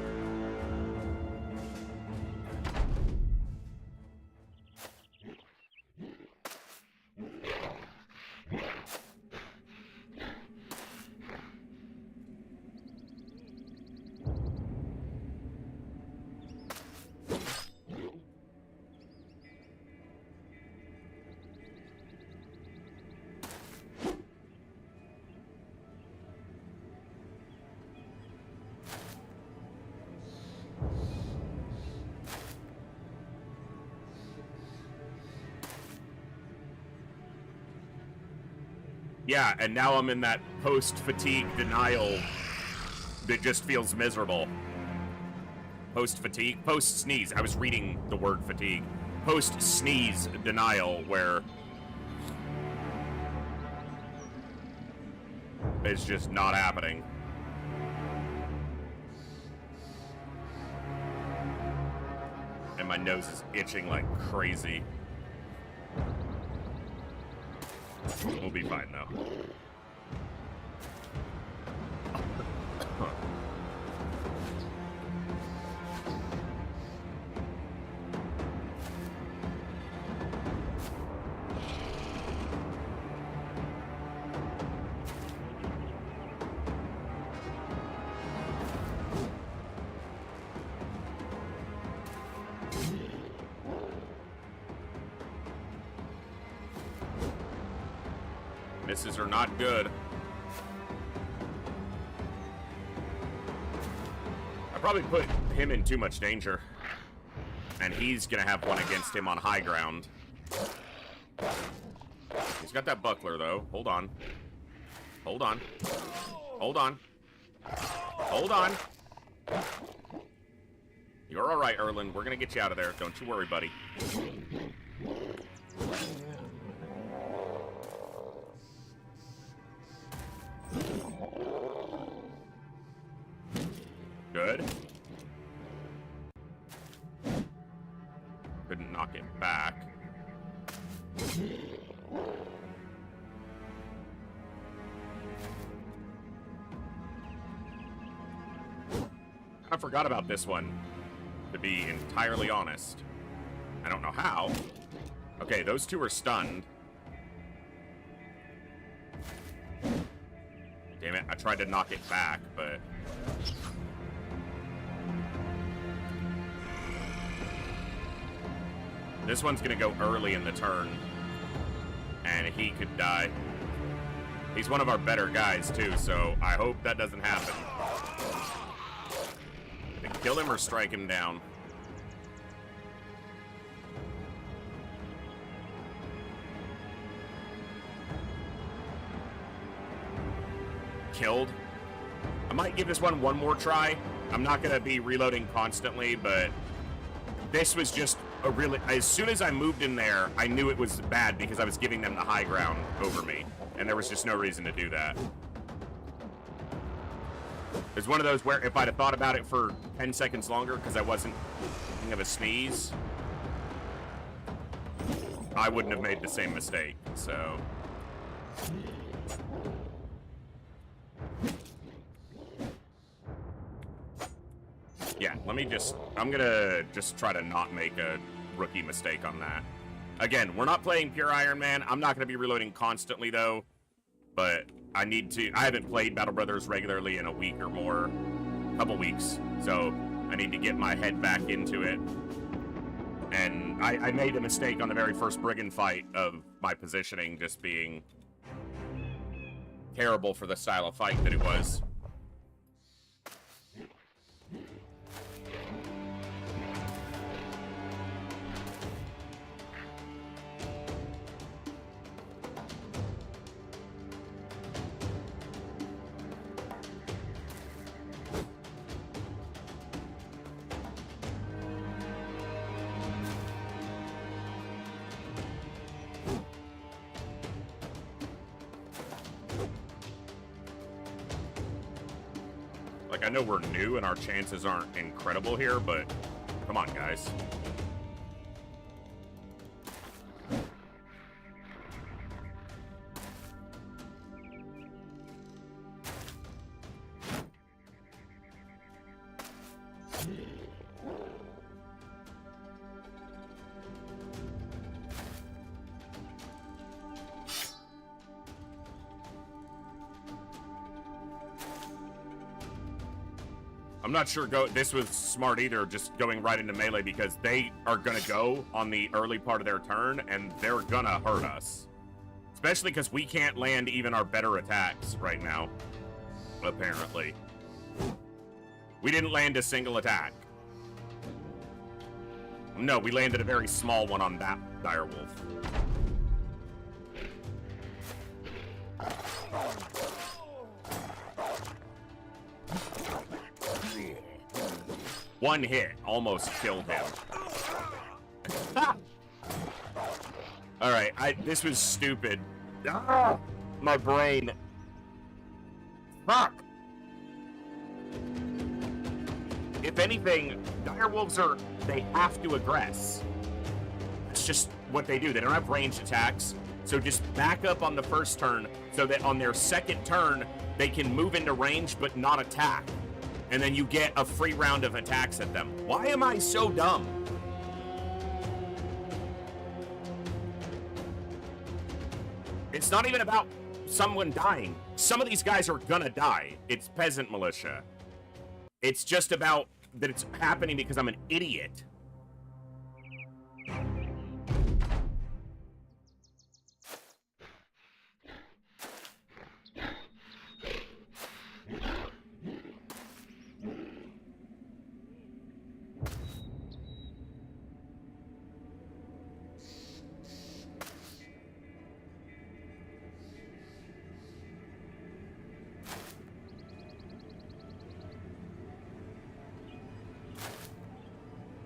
Yeah, and now I'm in that post-fatigue denial that just feels miserable. Post-fatigue? Post-sneeze. I was reading the word fatigue. Post-sneeze denial, where it's just not happening. And my nose is itching like crazy. We'll be fine, though. Misses are not good. I probably put him in too much danger. And he's gonna have one against him on high ground. He's got that buckler, though. Hold on. Hold on. Hold on. Hold on. You're alright, Erlen. We're gonna get you out of there. Don't you worry, buddy. Good. Couldn't knock it back. I forgot about this one, to be entirely honest. I don't know how. Okay, those two are stunned. Damn it, I tried to knock it back, but... This one's gonna go early in the turn, and he could die. He's one of our better guys, too, so I hope that doesn't happen. Kill him or strike him down. Killed. I might give this one more try. I'm not gonna be reloading constantly, but this was just a really... As soon as I moved in there, I knew it was bad because I was giving them the high ground over me, and there was just no reason to do that. It's one of those where if I'd have thought about it for 10 seconds longer because I wasn't thinking of a sneeze, I wouldn't have made the same mistake, so... Yeah, let me just... I'm gonna just try to not make a rookie mistake on that. Again, we're not playing pure Iron Man. I'm not gonna be reloading constantly, though. But I need to... I haven't played Battle Brothers regularly in a week or more. A couple weeks. So I need to get my head back into it. And I made a mistake on the very first Brigand fight of my positioning just being terrible for the style of fight that it was. Like, I know we're new and our chances aren't incredible here, but come on, guys. I'm not sure this was smart either, just going right into melee, because they are going to go on the early part of their turn, and they're going to hurt us. Especially because we can't land even our better attacks right now, apparently. We didn't land a single attack. No, we landed a very small one on that direwolf. One hit almost killed him. All right, this was stupid. Ah, my brain. Fuck. If anything, direwolves they have to aggress. That's just what they do. They don't have ranged attacks. So just back up on the first turn so that on their second turn, they can move into range but not attack. And then you get a free round of attacks at them. Why am I so dumb? It's not even about someone dying. Some of these guys are gonna die. It's peasant militia. It's just about that it's happening because I'm an idiot.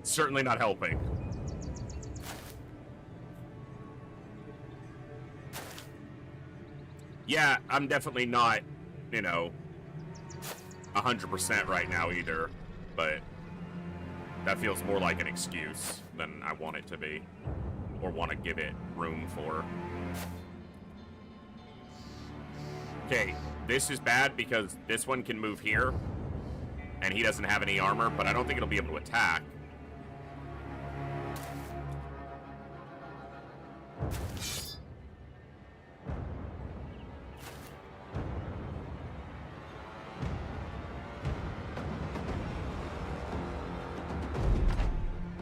Certainly not helping. Yeah, I'm definitely not, 100% right now either, but that feels more like an excuse than I want it to be, or want to give it room for. Okay, this is bad because this one can move here, and he doesn't have any armor, but I don't think it'll be able to attack.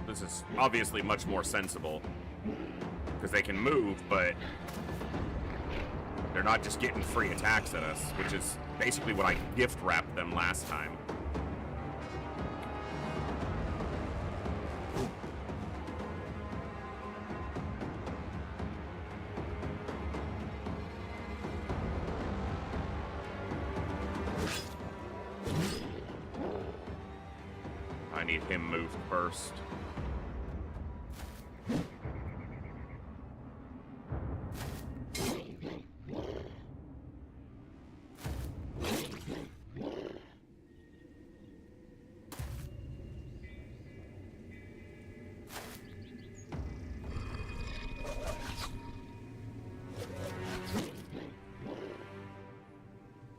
This is obviously much more sensible because they can move, but they're not just getting free attacks at us, which is basically what I gift wrapped them last time. I need him moved first.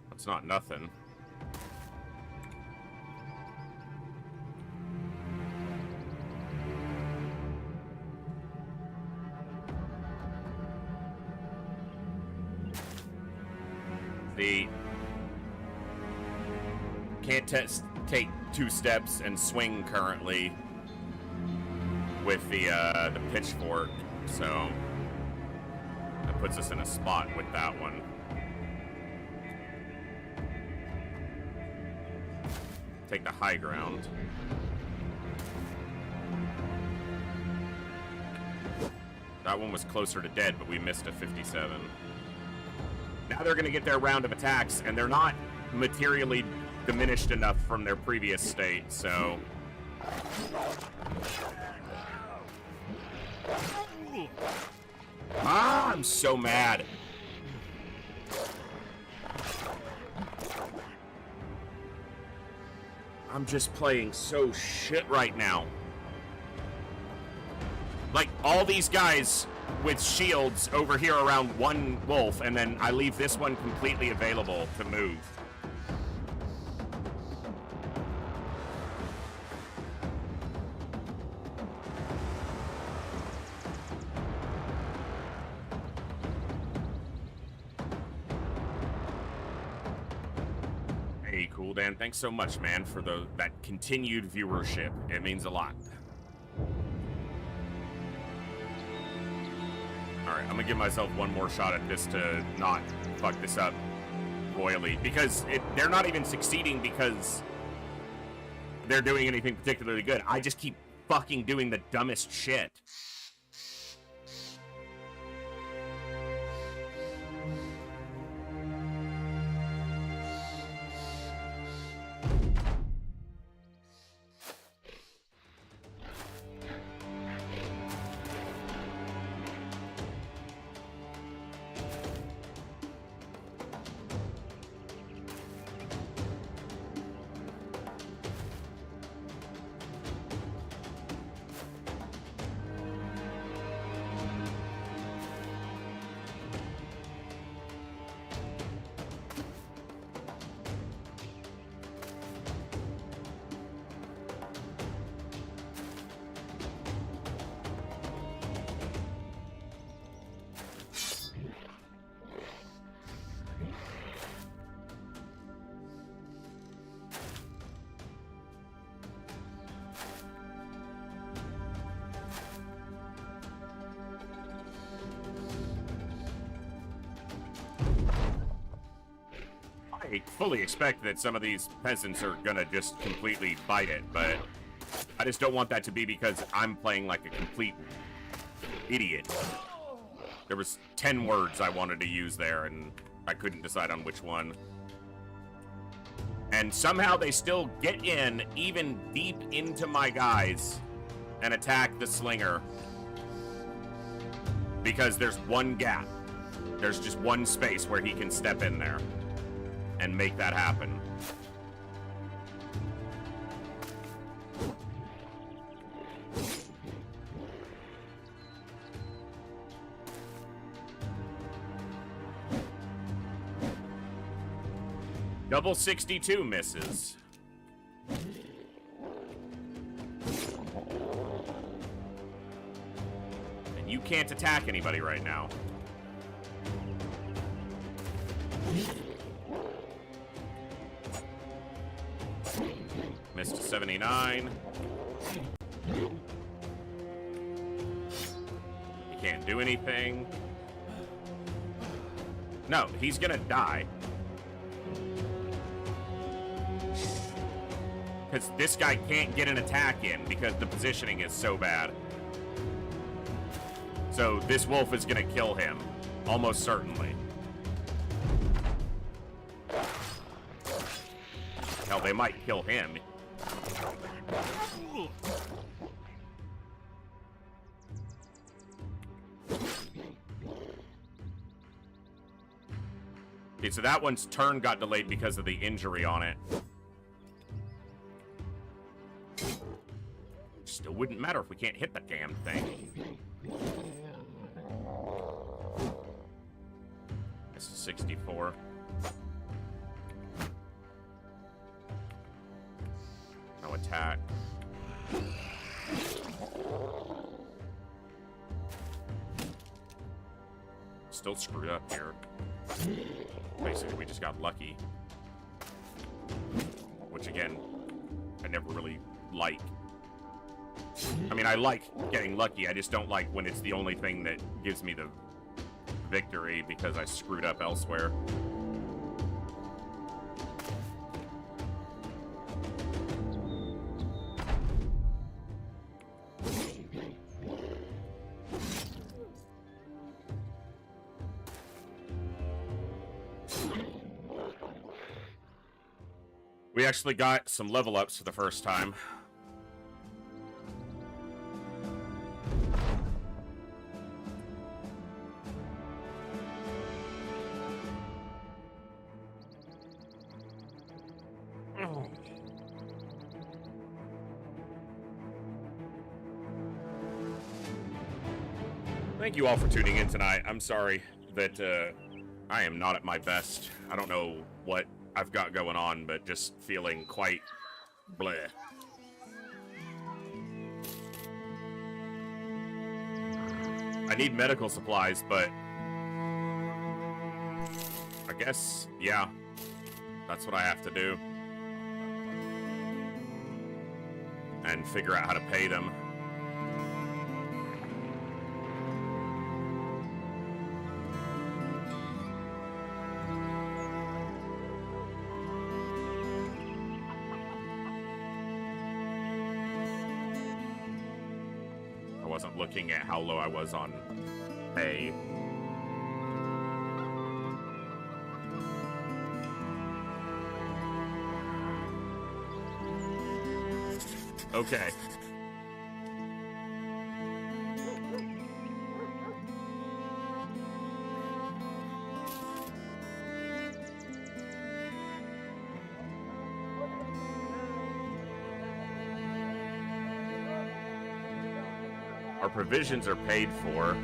That's not nothing. The can't take 2 steps and swing currently with the pitchfork, so that puts us in a spot with that one. Take the high ground. That one was closer to dead, but we missed a 57. Now they're going to get their round of attacks, and they're not materially diminished enough from their previous state, so... Ah, I'm so mad. I'm just playing so shit right now. Like, all these guys with shields over here around one wolf, and then I leave this one completely available to move. Hey, Cool Dan, thanks so much, man, for that continued viewership. It means a lot. Alright, I'm gonna give myself one more shot at this to not fuck this up royally, because they're not even succeeding because they're doing anything particularly good. I just keep fucking doing the dumbest shit. I fully expect that some of these peasants are gonna just completely bite it, but I just don't want that to be because I'm playing like a complete idiot. There was 10 words I wanted to use there, and I couldn't decide on which one. And somehow they still get in, even deep into my guys, and attack the slinger. Because there's one gap. There's just one space where he can step in there and make that happen. Double 62 misses. And you can't attack anybody right now. Missed a 79. You can't do anything. No, he's gonna die. Because this guy can't get an attack in because the positioning is so bad. So this wolf is gonna kill him, almost certainly. Hell, they might kill him. Okay, so that one's turn got delayed because of the injury on it. Still wouldn't matter if we can't hit the damn thing. This is 64. No attack. Still screwed up here. Basically, we just got lucky. Which, again, I never really like. I mean, I like getting lucky. I just don't like when it's the only thing that gives me the victory because I screwed up elsewhere. We actually got some level ups for the first time. Thank you all for tuning in tonight. I'm sorry that I am not at my best. I don't know what I've got going on, but just feeling quite bleh. I need medical supplies, but I guess, yeah, that's what I have to do. And figure out how to pay them. Wasn't looking at how low I was on pay. Okay. Our provisions are paid for.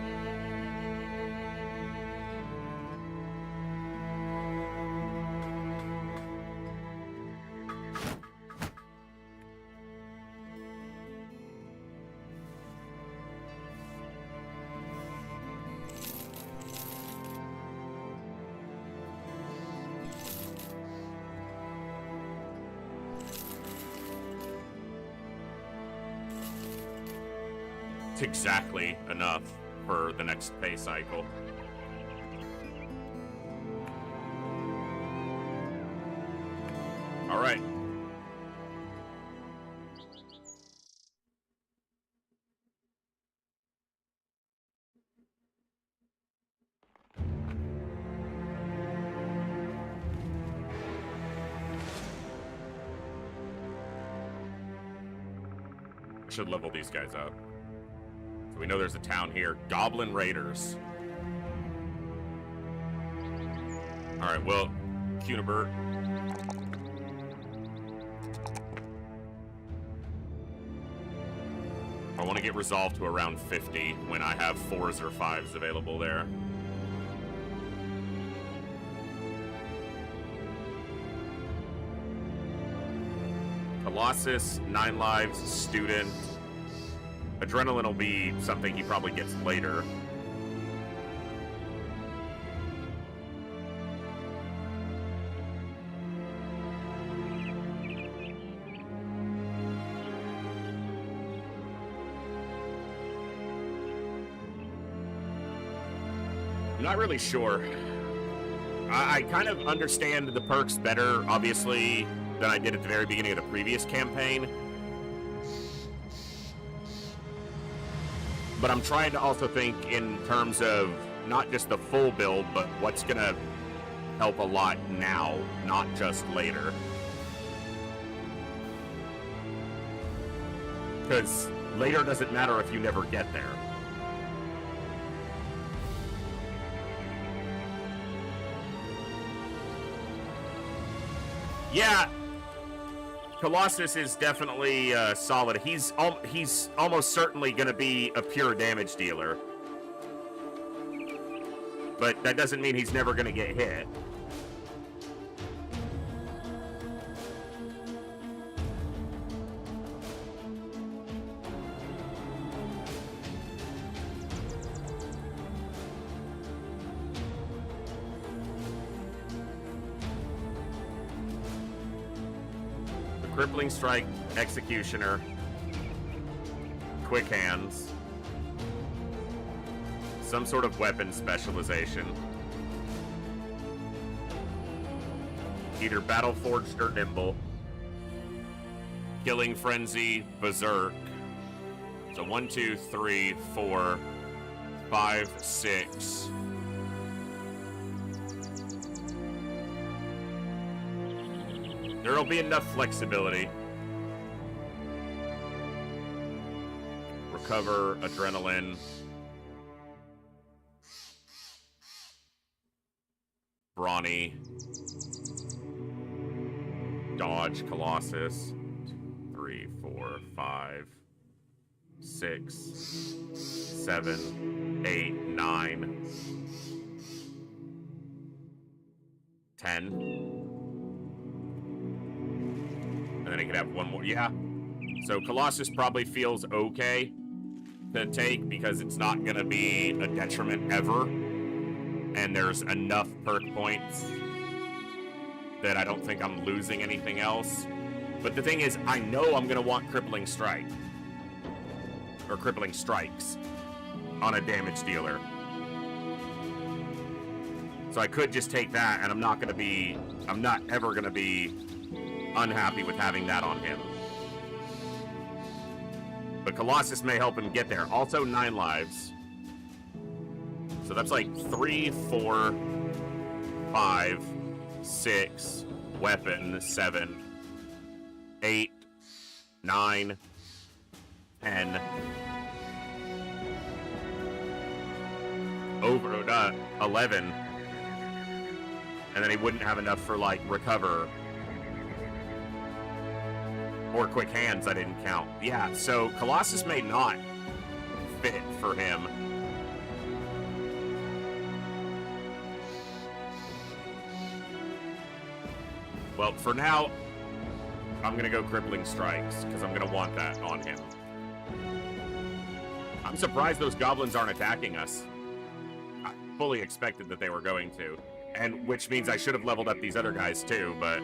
Exactly enough for the next pay cycle. should level these guys up. So we know there's a town here. Goblin Raiders. Alright, well, Cunibert. I want to get resolved to around 50 when I have 4s or 5s available there. Colossus, 9 lives, student. Adrenaline will be something he probably gets later. I'm not really sure. I kind of understand the perks better, obviously, than I did at the very beginning of the previous campaign. But I'm trying to also think in terms of not just the full build, but what's going to help a lot now, not just later. Because later doesn't matter if you never get there. Yeah, Colossus is definitely solid. He's almost certainly going to be a pure damage dealer. But that doesn't mean he's never going to get hit. Crippling Strike, Executioner, Quick Hands, some sort of weapon specialization, either Battle Forged or Nimble, Killing Frenzy, Berserk. So 1, 2, 3, 4, 5, 6. There'll be enough flexibility. Recover, Adrenaline. Brawny. Dodge, Colossus. 3, 4, 5, 6, 7, 8, 9, 10. And then he could have one more. Yeah. So Colossus probably feels okay to take because it's not going to be a detriment ever. And there's enough perk points that I don't think I'm losing anything else. But the thing is, I know I'm going to want Crippling Strike. Or Crippling Strikes on a damage dealer. So I could just take that, and I'm not ever going to be unhappy with having that on him. But Colossus may help him get there. Also 9 lives. So that's like 3, 4, 5, 6, weapon, 7, 8, 9, 10. Over 11. And then he wouldn't have enough for like recover. Or quick hands, I didn't count. Yeah, so Colossus may not fit for him. Well, for now, I'm going to go Crippling Strikes, because I'm going to want that on him. I'm surprised those goblins aren't attacking us. I fully expected that they were going to. And which means I should have leveled up these other guys too, but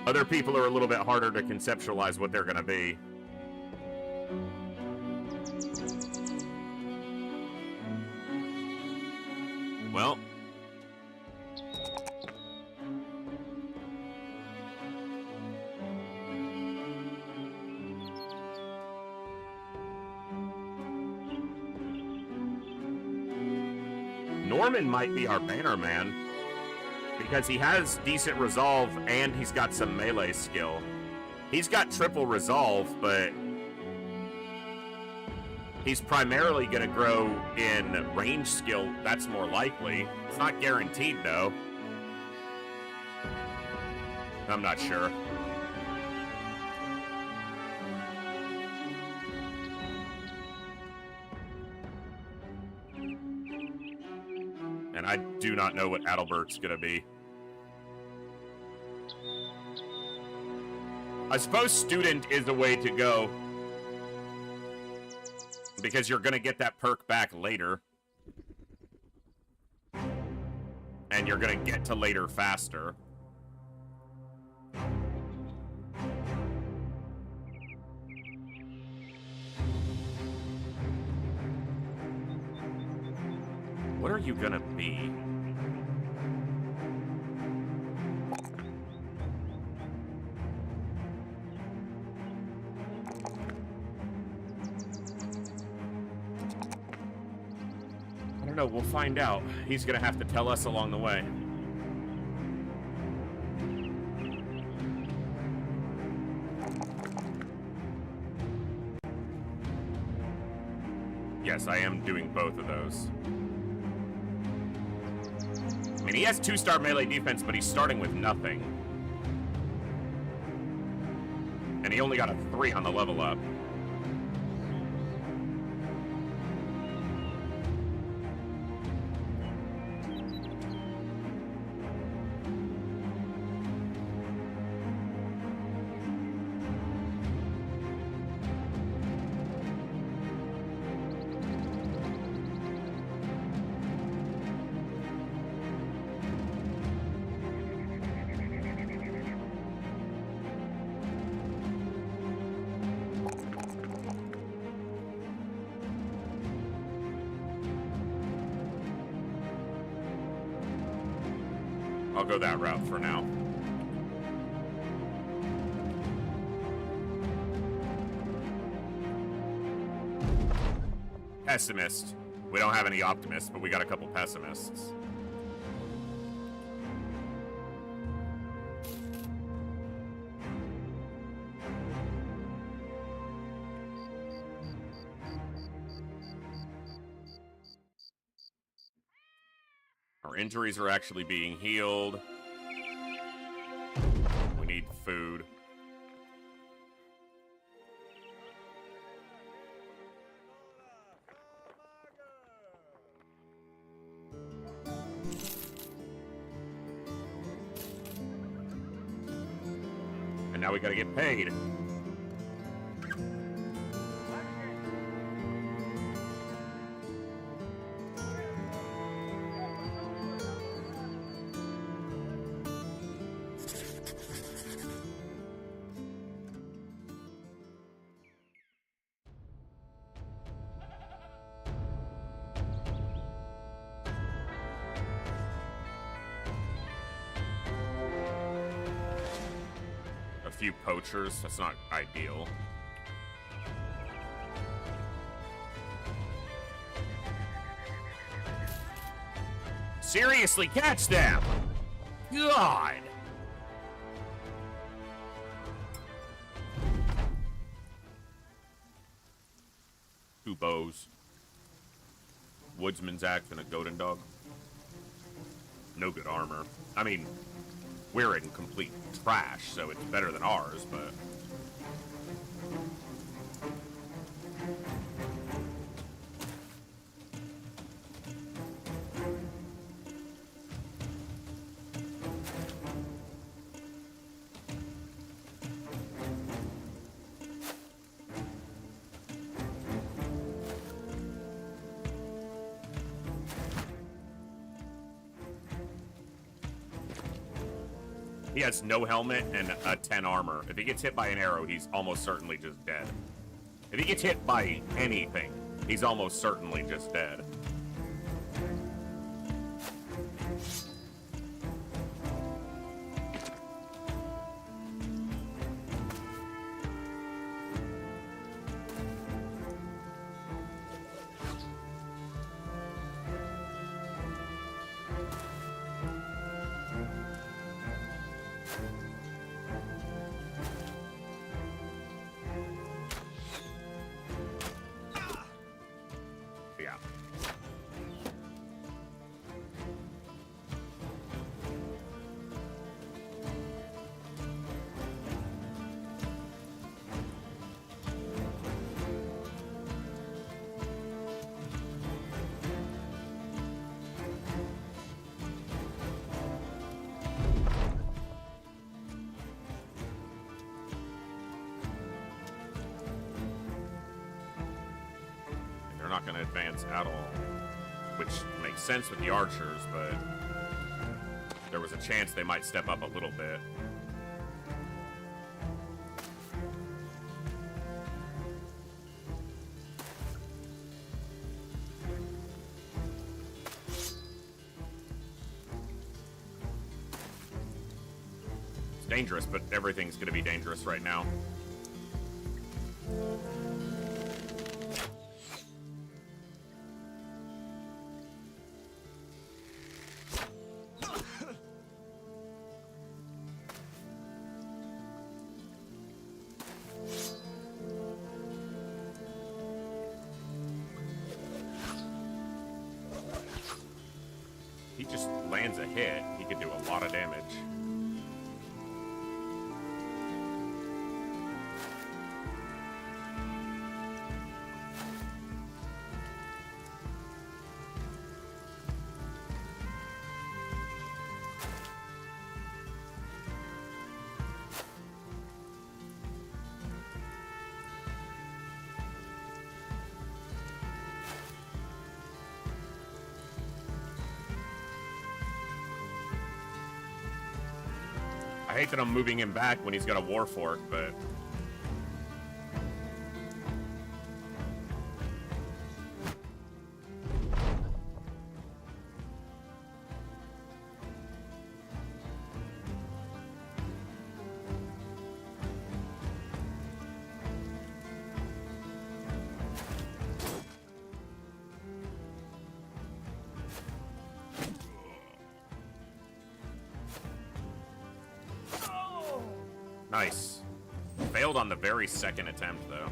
other people are a little bit harder to conceptualize what they're going to be. Well. Norman might be our banner man. Because he has decent resolve and he's got some melee skill. He's got triple resolve, but He's primarily going to grow in range skill. That's more likely. It's not guaranteed, though. I'm not sure. And I do not know what Adalbert's going to be. I suppose student is the way to go. Because you're going to get that perk back later. And you're going to get to later faster. What are you going to be? I don't know. We'll find out. He's going to have to tell us along the way. Yes, I am doing both of those. I mean, he has 2-star melee defense, but he's starting with nothing. And he only got a 3 on the level up. I'll go that route for now. Pessimist. We don't have any optimists, but we got a couple pessimists. Our injuries are actually being healed. We need food. And now we gotta get paid. Few poachers. That's not ideal. Seriously, catch them! God! Two bows. Woodsman's axe and a goat and dog. No good armor. I mean, we're in complete trash, so it's better than ours, but... He has no helmet and a 10 armor. If he gets hit by an arrow, he's almost certainly just dead. If he gets hit by anything, he's almost certainly just dead. They're not going to advance at all, which makes sense with the archers, but there was a chance they might step up a little bit. It's dangerous, but everything's going to be dangerous right now. He just lands a hit. He could do a lot of damage. I hate that I'm moving him back when he's got a war fork, but nice. Failed on the very second attempt, though.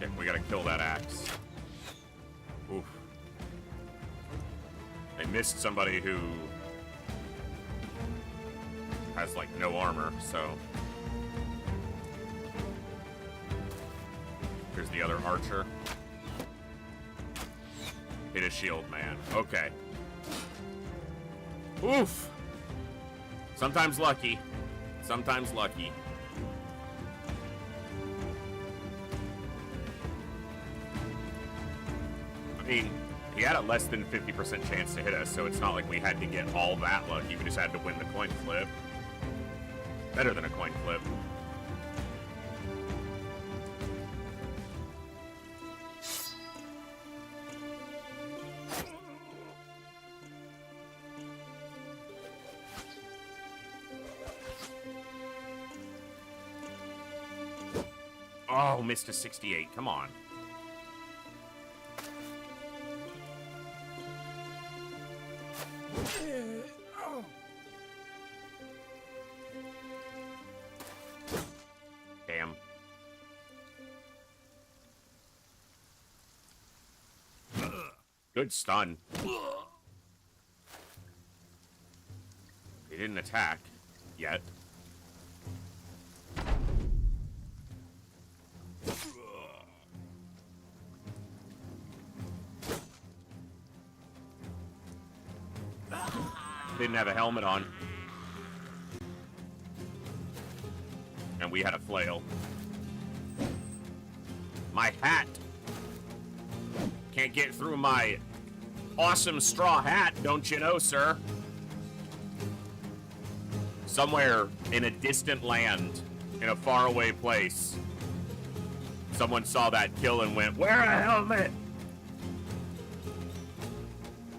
Okay, we gotta kill that axe. Oof. They missed somebody who has, like, no armor, so... Here's the other archer. Hit a shield, man. Okay. Oof! Sometimes lucky. Sometimes lucky. I mean, he had a less than 50% chance to hit us, so it's not like we had to get all that lucky. We just had to win the coin flip. Better than a coin flip. Oh, missed a 68. Come on. Damn. Good stun. He didn't attack yet. Didn't have a helmet on. And we had a flail. My hat can't get through my awesome straw hat, don't you know, sir? Somewhere in a distant land, in a faraway place, someone saw that kill and went, "Wear a helmet!"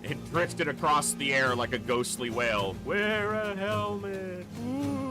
It drifted across the air like a ghostly whale. Wear a helmet. Ooh.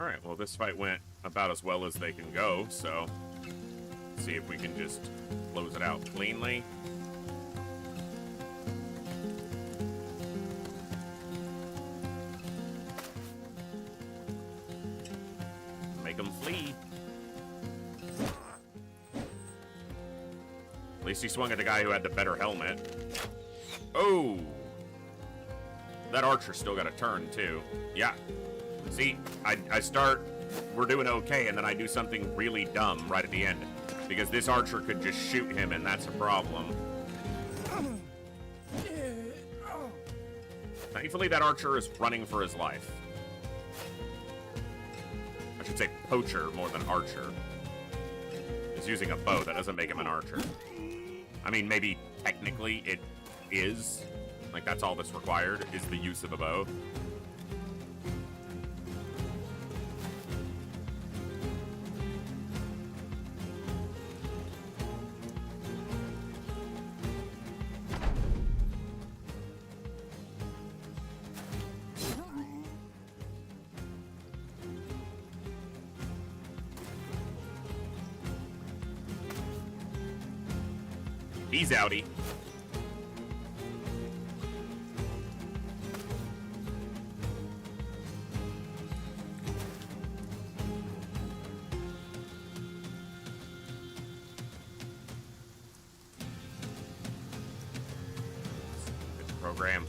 Alright, well this fight went about as well as they can go, so let's see if we can just close it out cleanly. Make them flee. At least he swung at the guy who had the better helmet. Oh! That archer still got a turn, too. Yeah. See, I start, we're doing okay, and then I do something really dumb right at the end. Because this archer could just shoot him, and that's a problem. Thankfully, that archer is running for his life. I should say poacher more than archer. He's using a bow, that doesn't make him an archer. I mean, maybe technically it is. Like, that's all that's required, is the use of a bow. He's outie. Good program.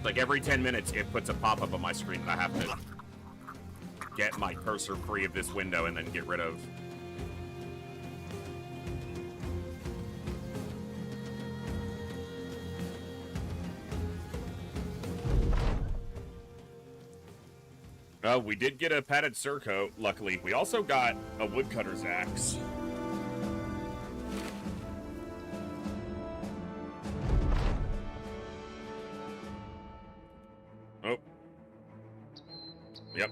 Like every 10 minutes, it puts a pop-up on my screen that I have to get my cursor free of this window and then get rid of. We did get a padded surcoat, luckily. We also got a woodcutter's axe. Oh. Yep.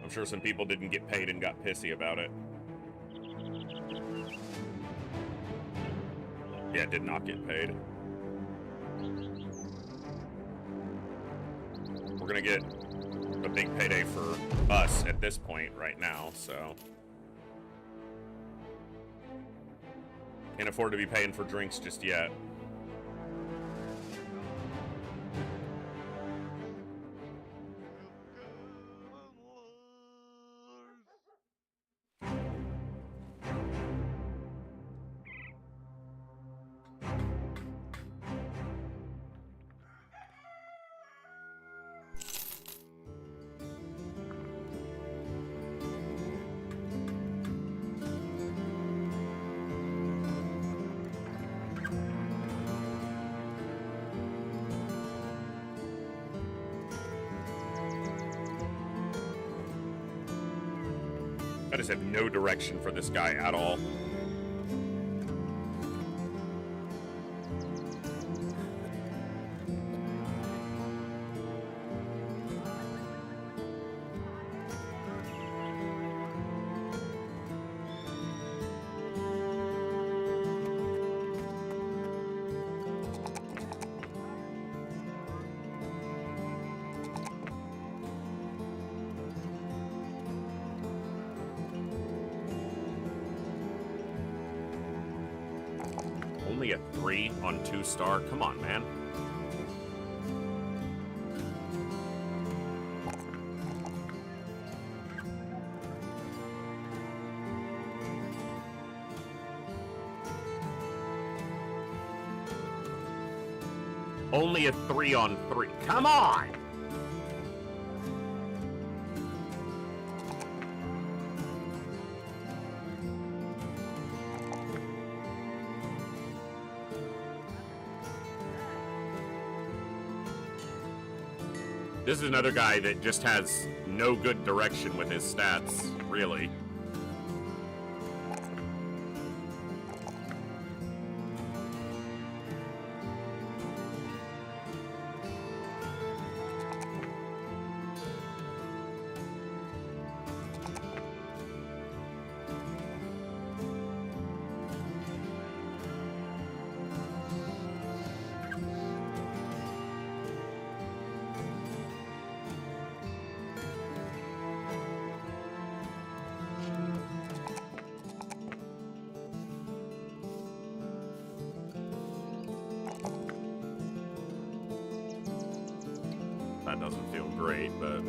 I'm sure some people didn't get paid and got pissy about it. Yeah, did not get paid. We're gonna get a big payday for us at this point right now, so can't afford to be paying for drinks just yet. I just have no direction for this guy at all. Only a 3 on 2-star? Come on, man. Only a 3 on 3. Come on! This is another guy that just has no good direction with his stats, really. That doesn't feel great, but...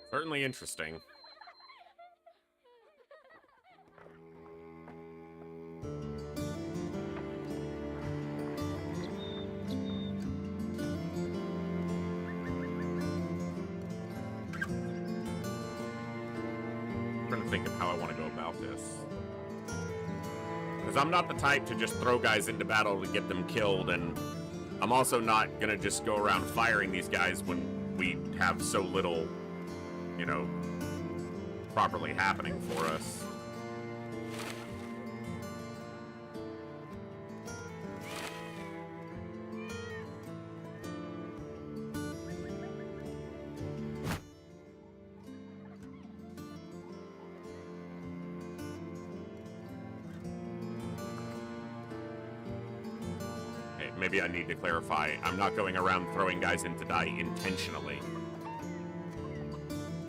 Certainly interesting. I'm trying to think of how I want to go about this. Because I'm not the type to just throw guys into battle to get them killed, and I'm also not going to just go around firing these guys when we have so little, you know, properly happening for us. Okay, maybe I need to clarify. I'm not going around throwing guys in to die intentionally,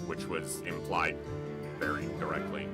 which was implied very directly.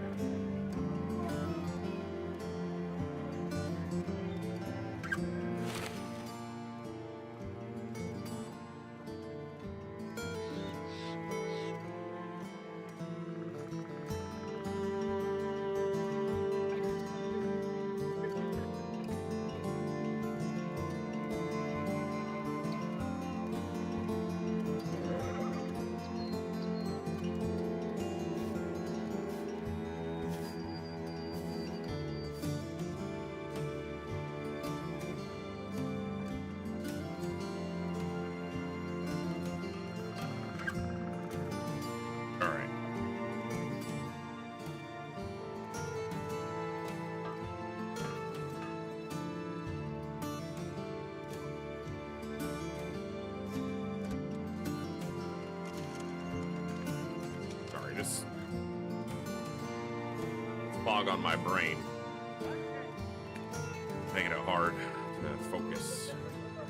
Fog on my brain, making it hard to focus.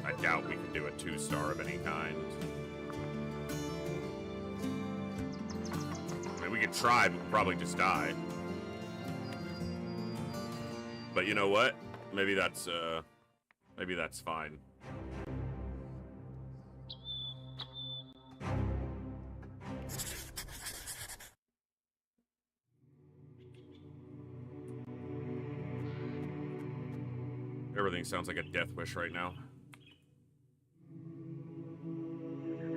I doubt we can do a 2-star of any kind. I mean, we could try, but we'll probably just die. But you know what? Maybe that's fine. Everything sounds like a death wish right now.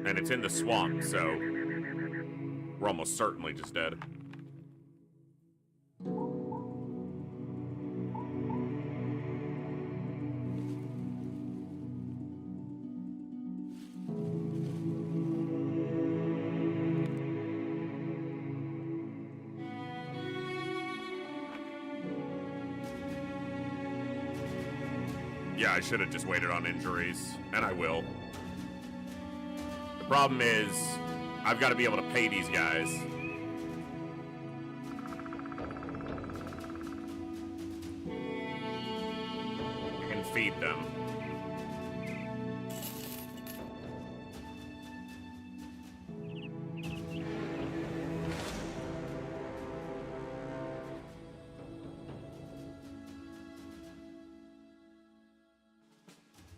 And it's in the swamp, so we're almost certainly just dead. Yeah, I should have just waited on injuries, and I will. The problem is, I've got to be able to pay these guys. And feed them.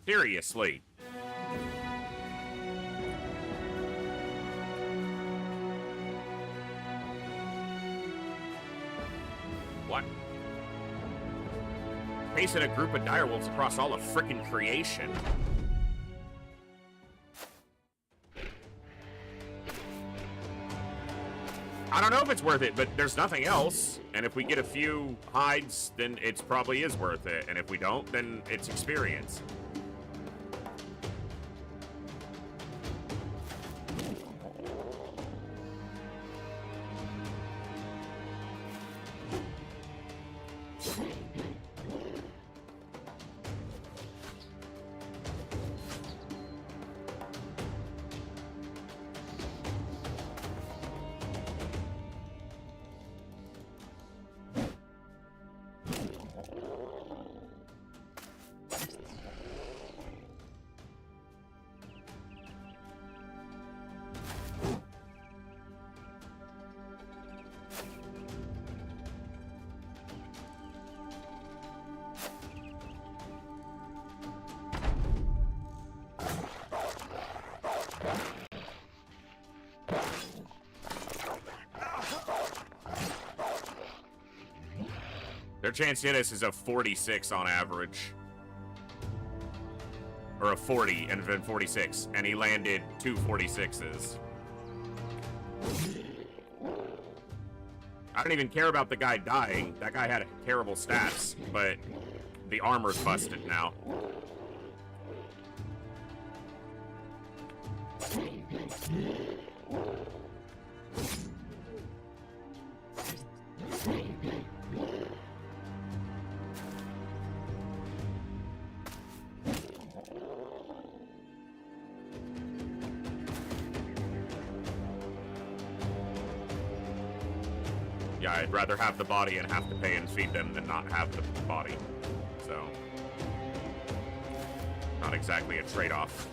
Seriously. What? Facing a group of direwolves across all of frickin' creation. I don't know if it's worth it, but there's nothing else. And if we get a few hides, then it probably is worth it. And if we don't, then it's experience. Their chance to hit us is a 46 on average. Or a 40 and then 46. And he landed 2 46s. I don't even care about the guy dying. That guy had terrible stats, but the armor's busted now. Yeah, I'd rather have the body and have to pay and feed them than not have the body. So, not exactly a trade-off.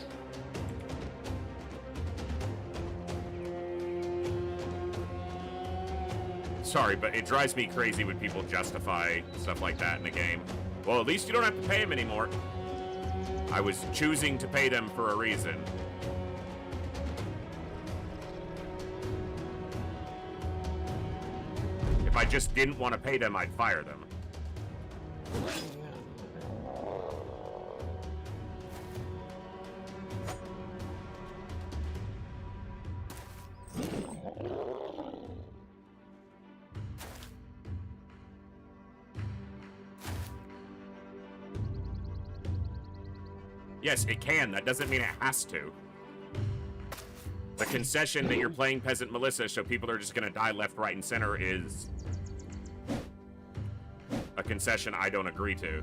Sorry, but it drives me crazy when people justify stuff like that in the game. Well, at least you don't have to pay them anymore. I was choosing to pay them for a reason. If I just didn't want to pay them, I'd fire them. Yes, it can. That doesn't mean it has to. The concession that you're playing Peasant Melissa so people are just going to die left, right, and center is a concession I don't agree to.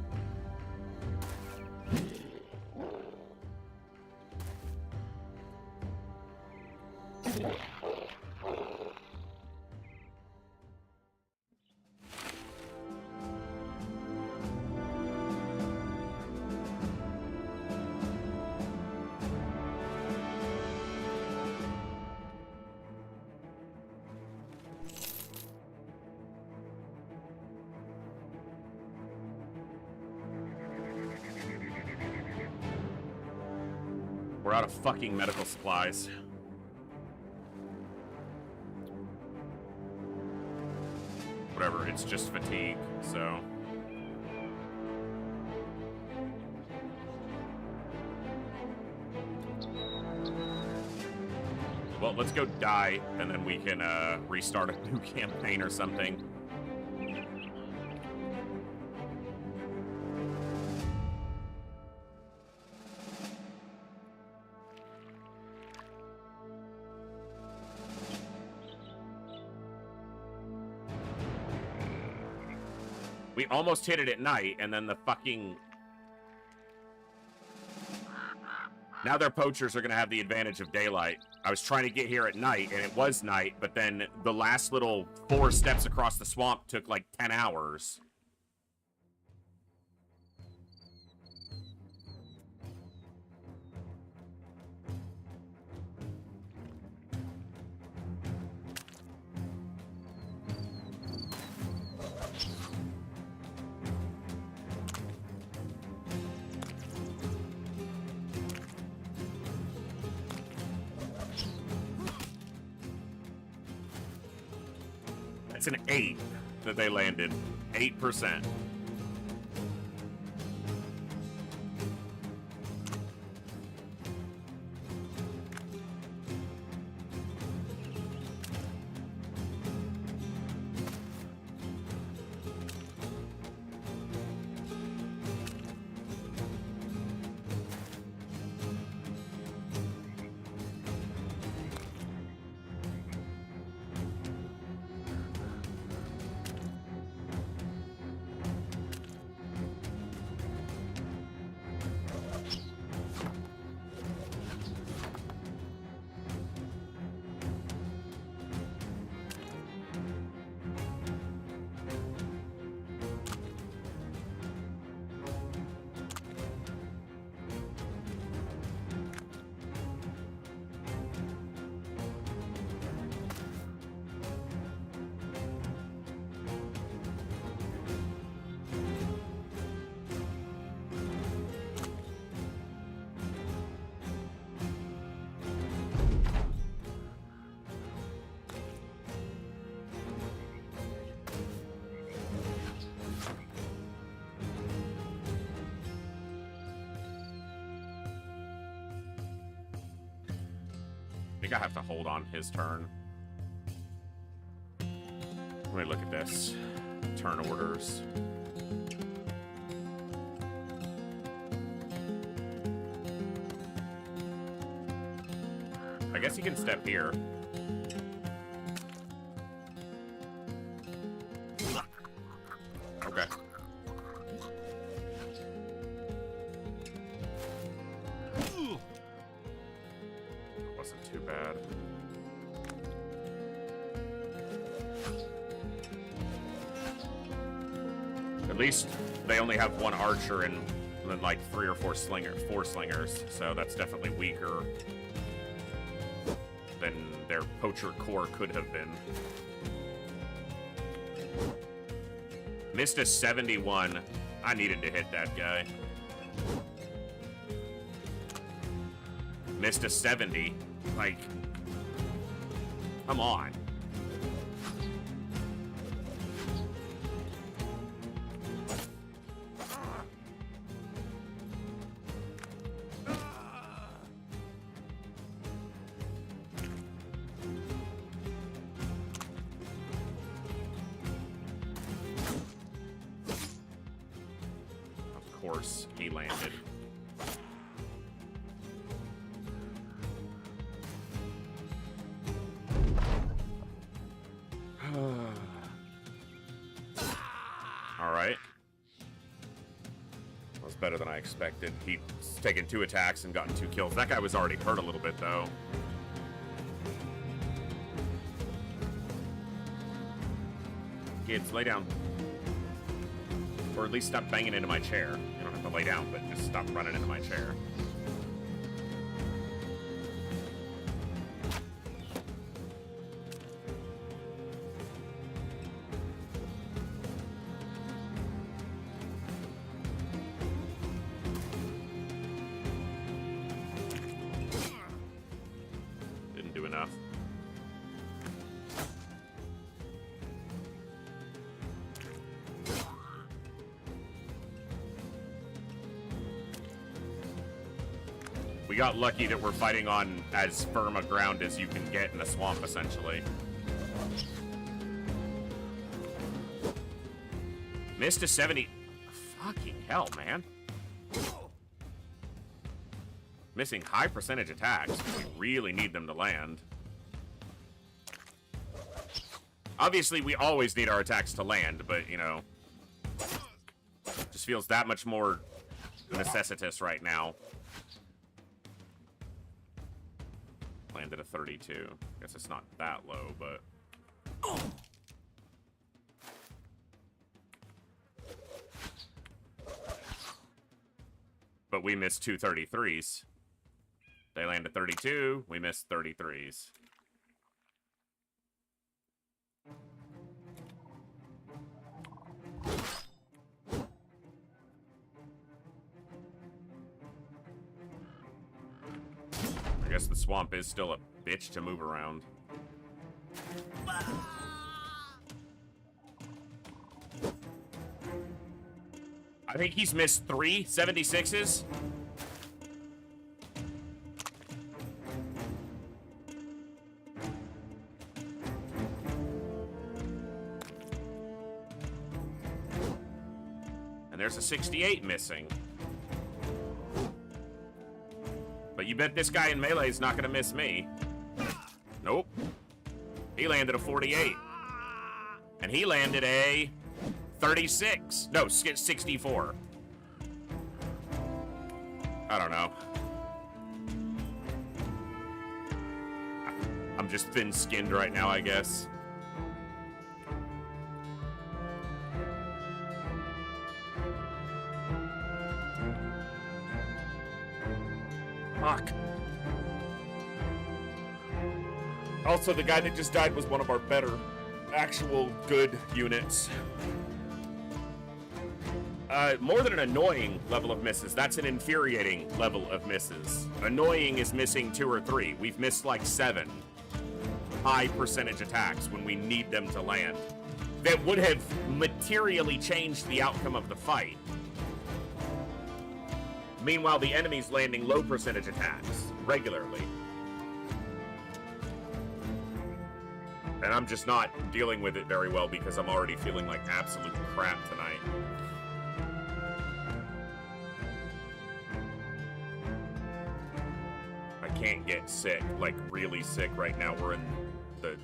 We're out of fucking medical supplies. Whatever, it's just fatigue, so... Well, let's go die, and then we can restart a new campaign or something. We almost hit it at night, and then the fucking... Now their poachers are going to have the advantage of daylight. I was trying to get here at night, and it was night, but then the last little 4 steps across the swamp took like 10 hours. It's an 8 that they landed. 8%. think I have to hold on his turn. Let me look at this. Turn orders. I guess he can step here. Okay. Wasn't too bad. At least they only have one archer and then like 3 or 4 slingers, so that's definitely weaker than their poacher core could have been. Missed a 71. I needed to hit that guy. Missed a 70. Like, come on. Of course, he landed. Alright. That was better than I expected. He's taken 2 attacks and gotten 2 kills. That guy was already hurt a little bit, though. Kids, lay down. Or at least stop banging into my chair. You don't have to lay down, but just stop running into my chair. Didn't do enough. We got lucky that we're fighting on as firm a ground as you can get in a swamp, essentially. Missed a 70. Fucking hell, man. Missing high percentage attacks. We really need them to land. Obviously, we always need our attacks to land, but, you know, just feels that much more necessitous right now. Landed a 32. Guess it's not that low, but... But we missed 2 33s. They landed 32. We missed 33s. I guess the swamp is still a bitch to move around. I think he's missed 3 76s. And there's a 68 missing. But you bet this guy in melee is not going to miss me. Nope. He landed a 48. And he landed a 36. No, 64. I don't know. I'm just thin-skinned right now, I guess. Fuck. Also, the guy that just died was one of our better, actual good units. More than an annoying level of misses, that's an infuriating level of misses. Annoying is missing 2 or 3. We've missed like 7 high percentage attacks when we need them to land. That would have materially changed the outcome of the fight. Meanwhile, the enemy's landing low percentage attacks regularly. And I'm just not dealing with it very well because I'm already feeling like absolute crap tonight. I can't get sick, like really sick right now. We're in the...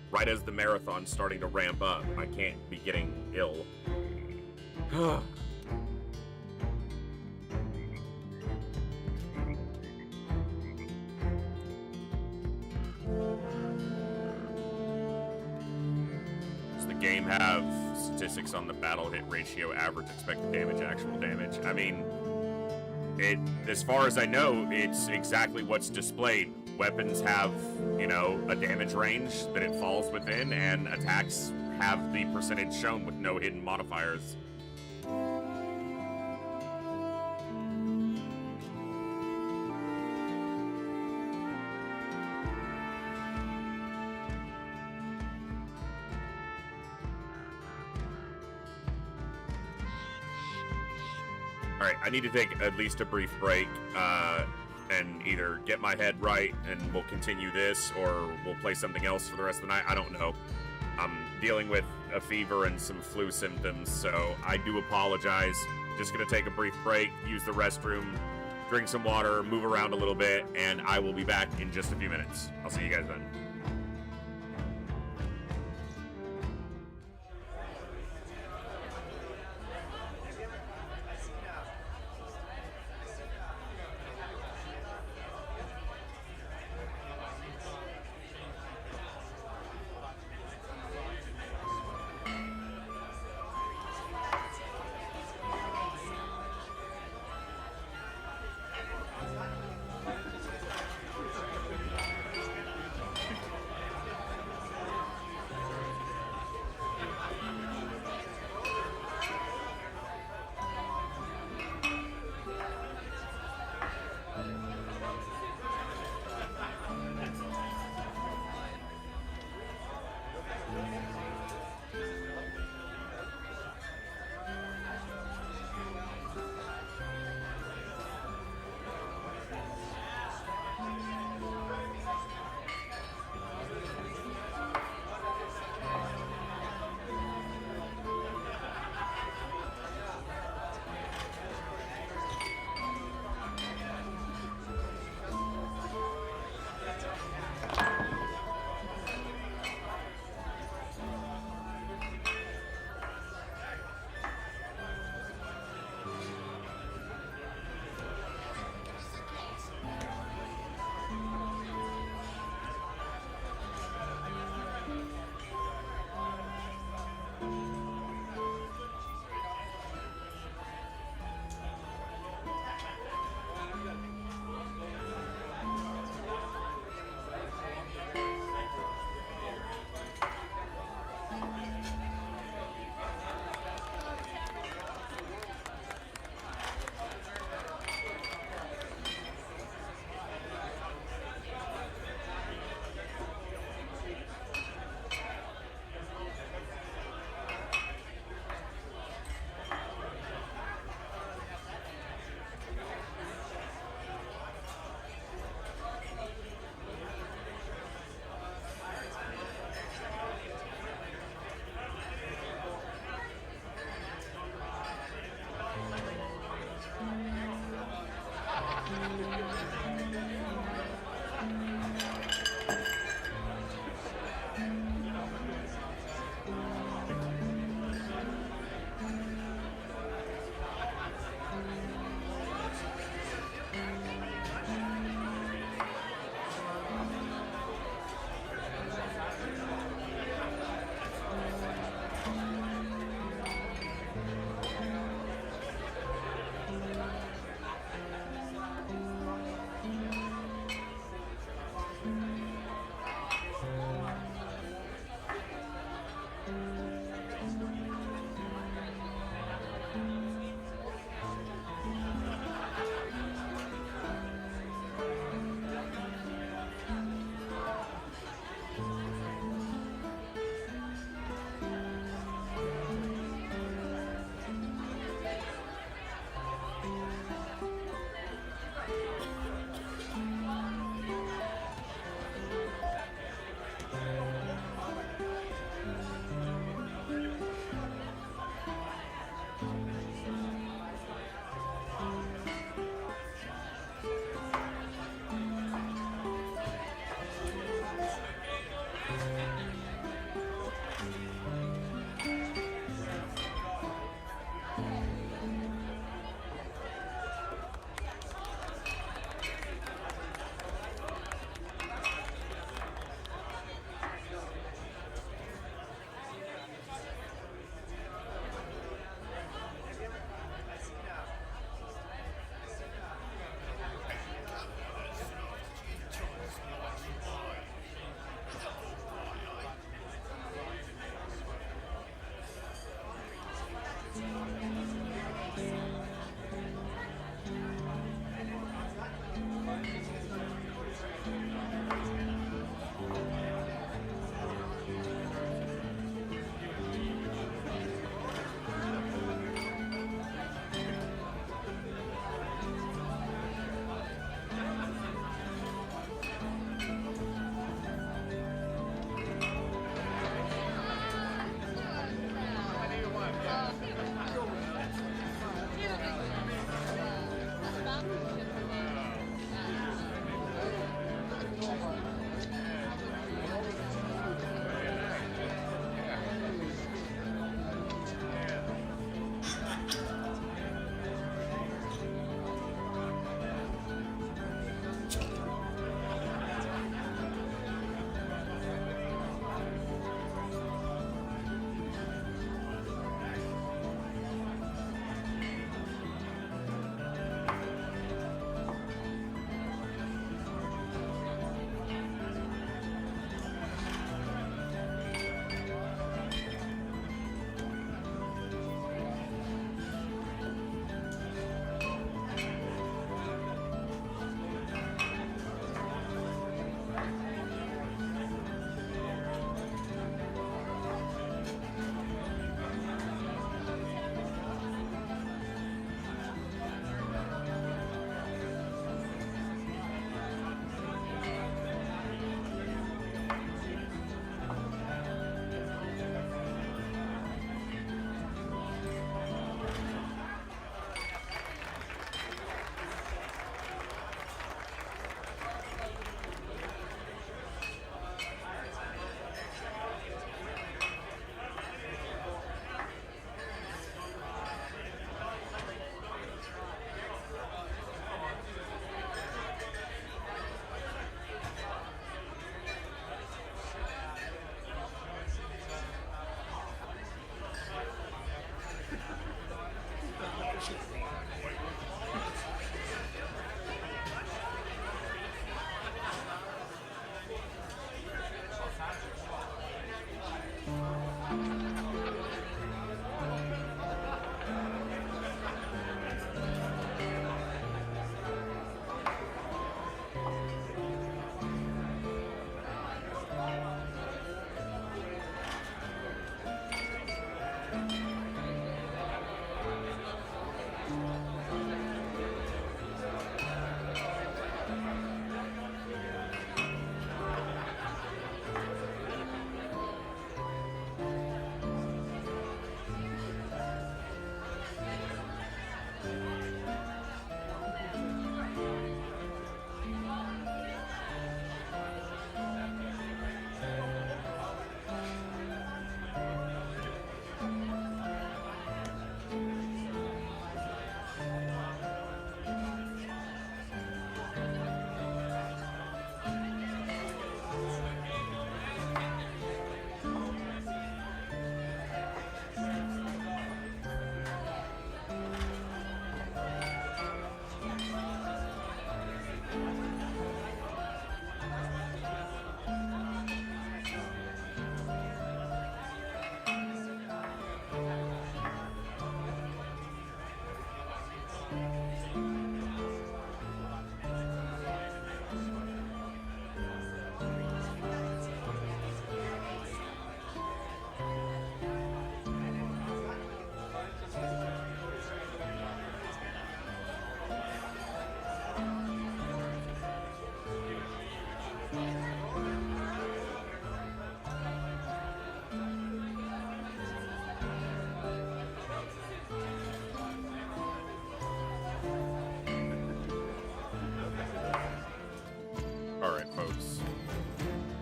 Right as the marathon's starting to ramp up, I can't be getting ill. Does the game have statistics on the battle hit ratio, average expected damage, actual damage? I mean, as far as I know, it's exactly what's displayed. Weapons have, you know, a damage range that it falls within, and attacks have the percentage shown with no hidden modifiers. All right, I need to take at least a brief break, and either get my head right and we'll continue this, or we'll play something else for the rest of the night. I don't know. I'm dealing with a fever and some flu symptoms, so I do apologize. Just gonna take a brief break, use the restroom, drink some water, move around a little bit, and I will be back in just a few minutes. I'll see you guys then.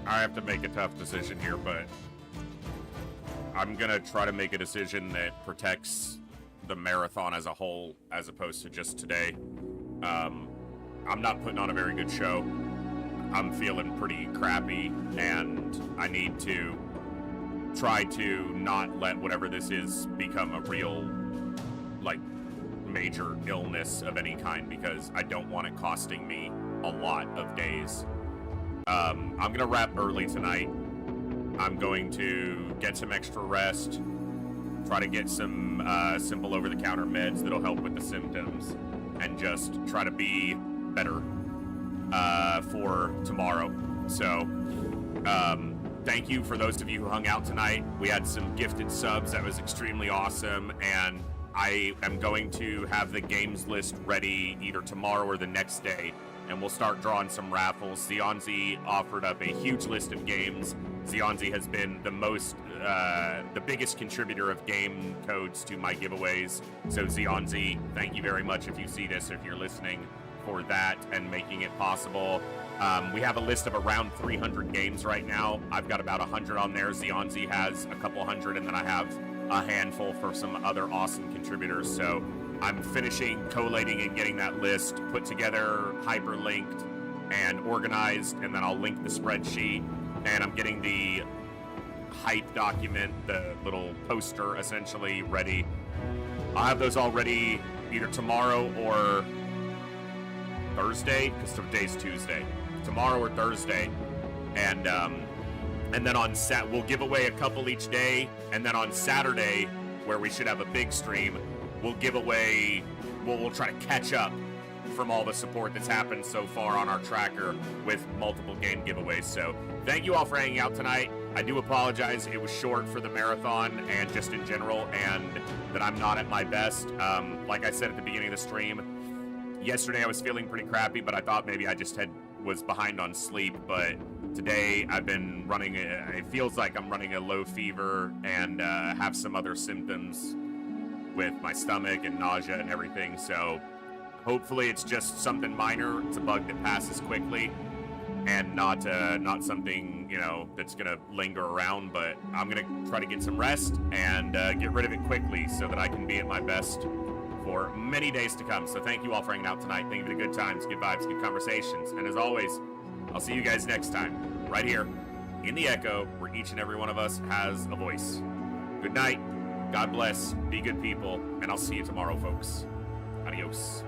I have to make a tough decision here, but I'm gonna try to make a decision that protects the marathon as a whole, as opposed to just today. I'm not putting on a very good show. I'm feeling pretty crappy, and I need to try to not let whatever this is become a real, like, major illness of any kind, because I don't want it costing me a lot of days. I'm gonna wrap early tonight. I'm going to get some extra rest, try to get some simple over-the-counter meds that'll help with the symptoms, and just try to be better for tomorrow. So, thank you for those of you who hung out tonight. We had some gifted subs. That was extremely awesome, and I am going to have the games list ready either tomorrow or the next day, and we'll start drawing some raffles. Zionzi offered up a huge list of games. Zionzi has been the biggest contributor of game codes to my giveaways. So Zionzi, thank you very much if you see this, if you're listening, for that and making it possible. We have a list of around 300 games right now. I've got about 100 on there. Zionzi has a couple hundred, and then I have a handful for some other awesome contributors. So I'm finishing collating and getting that list put together, hyperlinked, and organized, and then I'll link the spreadsheet, and I'm getting the hype document, the little poster essentially, ready. I'll have those all ready either tomorrow or Thursday, because today's Tuesday. Tomorrow or Thursday, and then on we'll give away a couple each day, and then on Saturday, where we should have a big stream, we'll give away. We'll try to catch up from all the support that's happened so far on our tracker with multiple game giveaways. So thank you all for hanging out tonight. I do apologize. It was short for the marathon and just in general, and that I'm not at my best. Like I said at the beginning of the stream, yesterday I was feeling pretty crappy, but I thought maybe I just was behind on sleep. But today I've been running, it feels like I'm running a low fever and have some other symptoms with my stomach and nausea and everything. So hopefully it's just something minor. It's a bug that passes quickly and not something, that's gonna linger around. But I'm gonna try to get some rest and get rid of it quickly so that I can be at my best for many days to come. So thank you all for hanging out tonight. Thank you for the good times, good vibes, good conversations. And as always, I'll see you guys next time, right here in the Echo, where each and every one of us has a voice. Good night. God bless. Be good people. And I'll see you tomorrow, folks. Adios.